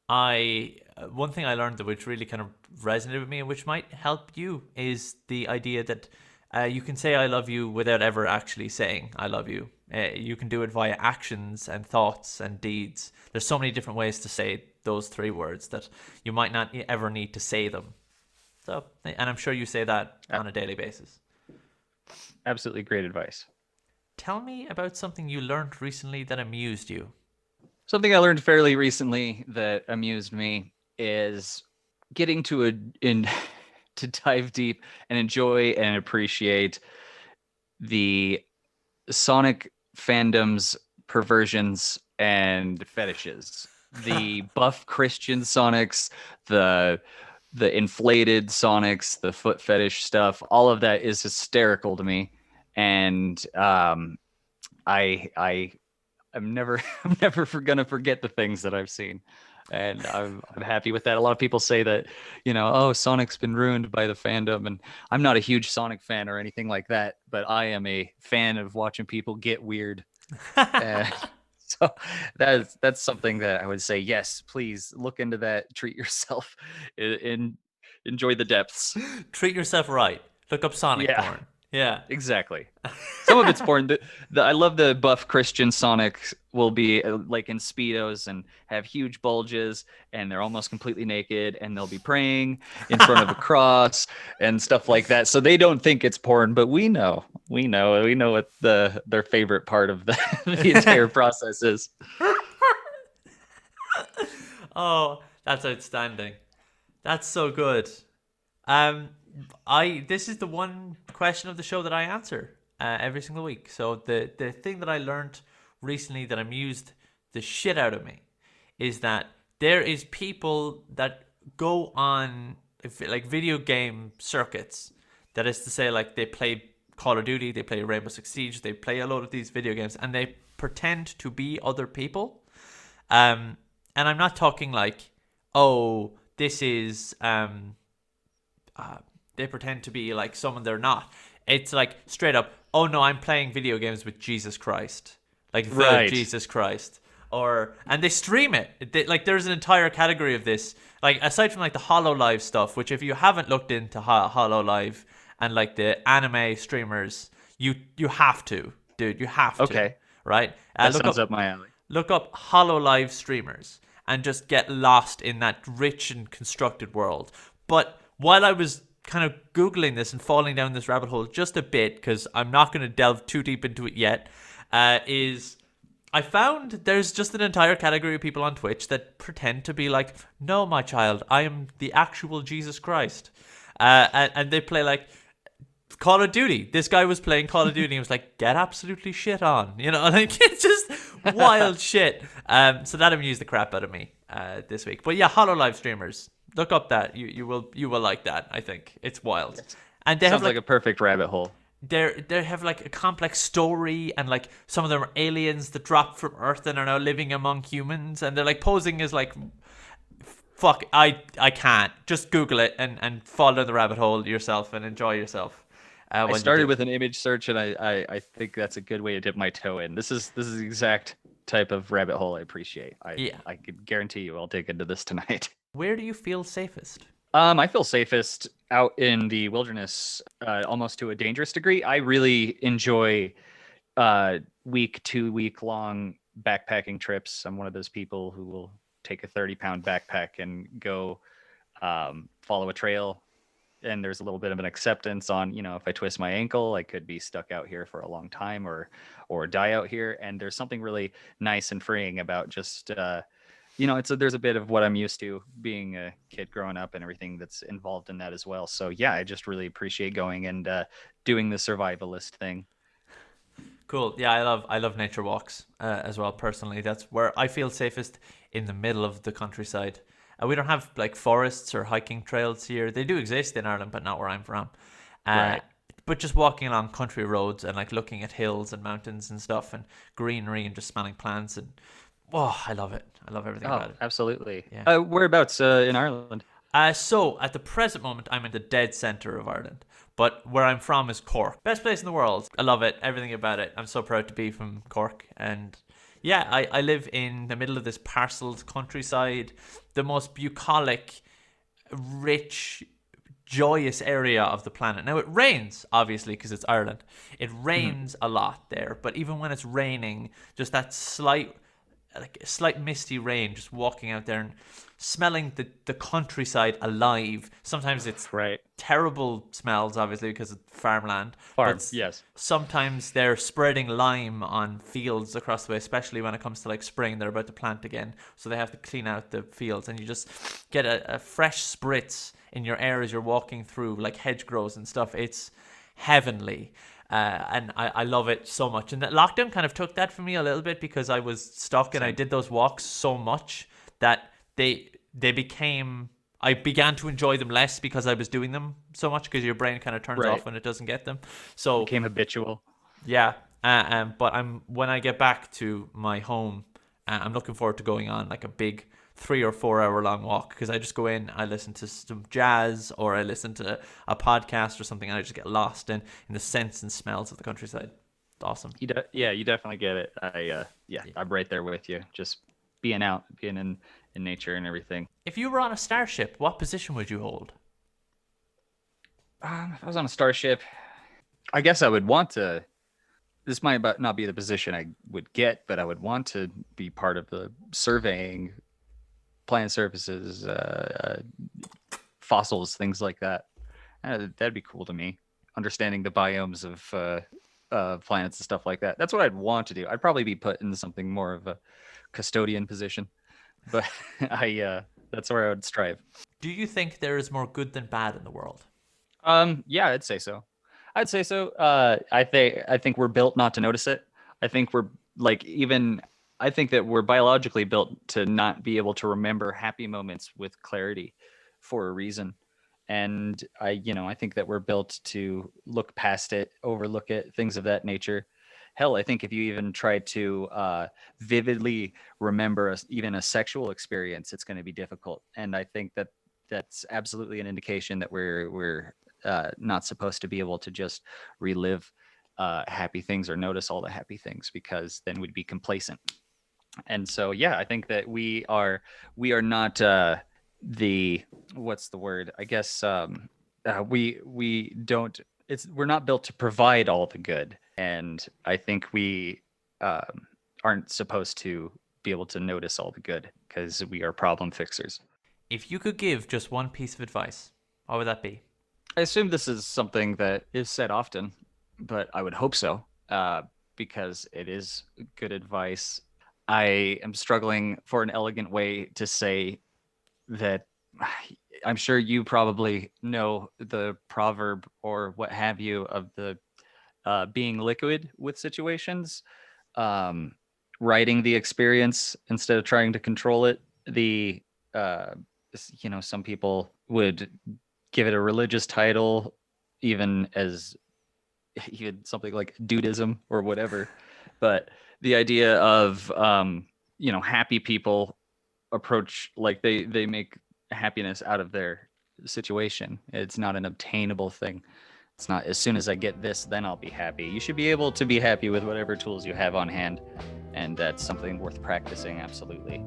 one thing I learned that which really kind of resonated with me and which might help you is the idea that you can say I love you without ever actually saying I love you. You can do it via actions and thoughts and deeds. There's so many different ways to say those three words that you might not ever need to say them. So, and I'm sure you say that on a daily basis. Absolutely great advice. Tell me about something you learned recently that amused you. Something I learned fairly recently that amused me is getting to to dive deep and enjoy and appreciate the Sonic fandom's perversions and fetishes. The buff Christian Sonics, the inflated Sonics, the foot fetish stuff, all of that is hysterical to me. And I'm never gonna forget the things that I've seen, and I'm happy with that. A lot of people say that, Sonic's been ruined by the fandom, and I'm not a huge Sonic fan or anything like that, but I am a fan of watching people get weird. So that's something that I would say, yes, please look into that, treat yourself, and enjoy the depths. Treat yourself right. Look up Sonic porn. Yeah, exactly. Some of it's porn. I love the buff Christian Sonic will be like in Speedos and have huge bulges, and they're almost completely naked, and they'll be praying in front of a cross and stuff like that. So they don't think it's porn, but we know what their favorite part of the entire process is. Oh, that's outstanding. That's so good. This is the one question of the show that I answer every single week. So the thing that I learned recently that amused the shit out of me is that there is people that go on like video game circuits. That is to say, like, they play Call of Duty, they play Rainbow Six Siege, they play a lot of these video games, and they pretend to be other people. And I'm not talking like, oh, this is they pretend to be like someone they're not. It's like straight up, oh no, I'm playing video games with Jesus Christ, like the Jesus Christ, and they stream it. Like, there's an entire category of this. Like, aside from like the HoloLive stuff, which if you haven't looked into HoloLive and like the anime streamers, you have to, dude, you have to. Okay, right? That sounds up my alley. Look up HoloLive streamers and just get lost in that rich and constructed world. But while I was kind of Googling this and falling down this rabbit hole just a bit, because I'm not going to delve too deep into it yet, is I found there's just an entire category of people on Twitch that pretend to be like, no, my child, I am the actual Jesus Christ. And they play like Call of Duty. This guy was playing Call of Duty and he was like, get absolutely shit on. Like, it's just wild shit. So that amused the crap out of me this week. But yeah, HoloLive streamers. Look up that. You will like that, I think. It's wild. And they sounds like a perfect rabbit hole. They have like a complex story, and like some of them are aliens that dropped from Earth and are now living among humans, and they're like posing as like, fuck, I can't. Just Google it and fall down the rabbit hole yourself and enjoy yourself. I while you started do. with an image search, and I think that's a good way to dip my toe in. This is the exact type of rabbit hole I appreciate. Yeah. I could guarantee you I'll dig into this tonight. Where do you feel safest? I feel safest out in the wilderness, almost to a dangerous degree. I really enjoy 2 week long backpacking trips. I'm one of those people who will take a 30-pound backpack and go follow a trail. And there's a little bit of an acceptance on, if I twist my ankle, I could be stuck out here for a long time or die out here. And there's something really nice and freeing about just there's a bit of what I'm used to being a kid growing up and everything that's involved in that as well. So yeah, I just really appreciate going and doing the survivalist thing. Cool. Yeah, I love nature walks as well. Personally, that's where I feel safest, in the middle of the countryside. We don't have like forests or hiking trails here. They do exist in Ireland, but not where I'm from. Uh, Right. but just walking along country roads and like looking at hills and mountains and stuff and greenery and just smelling plants, and I love it. I love everything Oh, about it. absolutely. Yeah. Whereabouts in Ireland? So at the present moment, I'm in the dead center of Ireland, but where I'm from is Cork. Best place in the world. I love it. Everything about it. I'm so proud to be from Cork. And yeah, I live in the middle of this parcelled countryside, the most bucolic, rich, joyous area of the planet. Now it rains, obviously, because it's Ireland. It Mhm. rains a lot there, but even when it's raining, just that slight misty rain, just walking out there and smelling the countryside alive. Sometimes it's Right. terrible smells, obviously, because of farmland, but Farm. Yes. sometimes they're spreading lime on fields across the way, especially when it comes to like spring. They're about to plant again, so they have to clean out the fields, and you just get a fresh spritz in your air as you're walking through like hedgerows and stuff. It's heavenly. And I love it so much. And that lockdown kind of took that from me a little bit, because I was stuck and I Same. did those walks so much that they became, I began to enjoy them less because I was doing them so much, because your brain kind of turns Right. off when it doesn't get them. So Became habitual. yeah, but when I get back to my home, I'm looking forward to going on like a big 3 or 4 hour long walk, because I just go in, I listen to some jazz or I listen to a podcast or something, and I just get lost in the scents and smells of the countryside. It's awesome. Yeah, you definitely get it. Yeah, Yeah. I'm right there with you. Just being out, being in nature and everything. If you were on a starship, what position would you hold? If I was on a starship, I guess I would want to. This might not be the position I would get, but I would want to be part of the surveying, plant surfaces, fossils, things like that. That'd be cool to me. Understanding the biomes of planets and stuff like that. That's what I'd want to do. I'd probably be put in something more of a custodian position, but that's where I would strive. Do you think there is more good than bad in the world? Yeah, I'd say so. I'd say so. I think we're built not to notice it. I think we're like even I think that we're biologically built to not be able to remember happy moments with clarity for a reason. And I think that we're built to look past it, overlook it, things of that nature. Hell, I think if you even try to vividly remember even a sexual experience, it's going to be difficult. And I think that that's absolutely an indication that we're not supposed to be able to just relive happy things or notice all the happy things, because then we'd be complacent. And so yeah, I think that we are not the what's the word, I guess, we don't we're not built to provide all the good, and I think we aren't supposed to be able to notice all the good because we are problem fixers. If you could give just one piece of advice, what would that be? I assume this is something that is said often, but I would hope so, because it is good advice. I am struggling for an elegant way to say that. I'm sure you probably know the proverb or what have you of the being liquid with situations, um, writing the experience instead of trying to control it. Uh, some people would give it a religious title, even as even something like dudism or whatever. But the idea of happy people approach like they make happiness out of their situation. It's not an obtainable thing. It's not as soon as I get this, then I'll be happy. You should be able to be happy with whatever tools you have on hand, and that's something worth practicing, absolutely.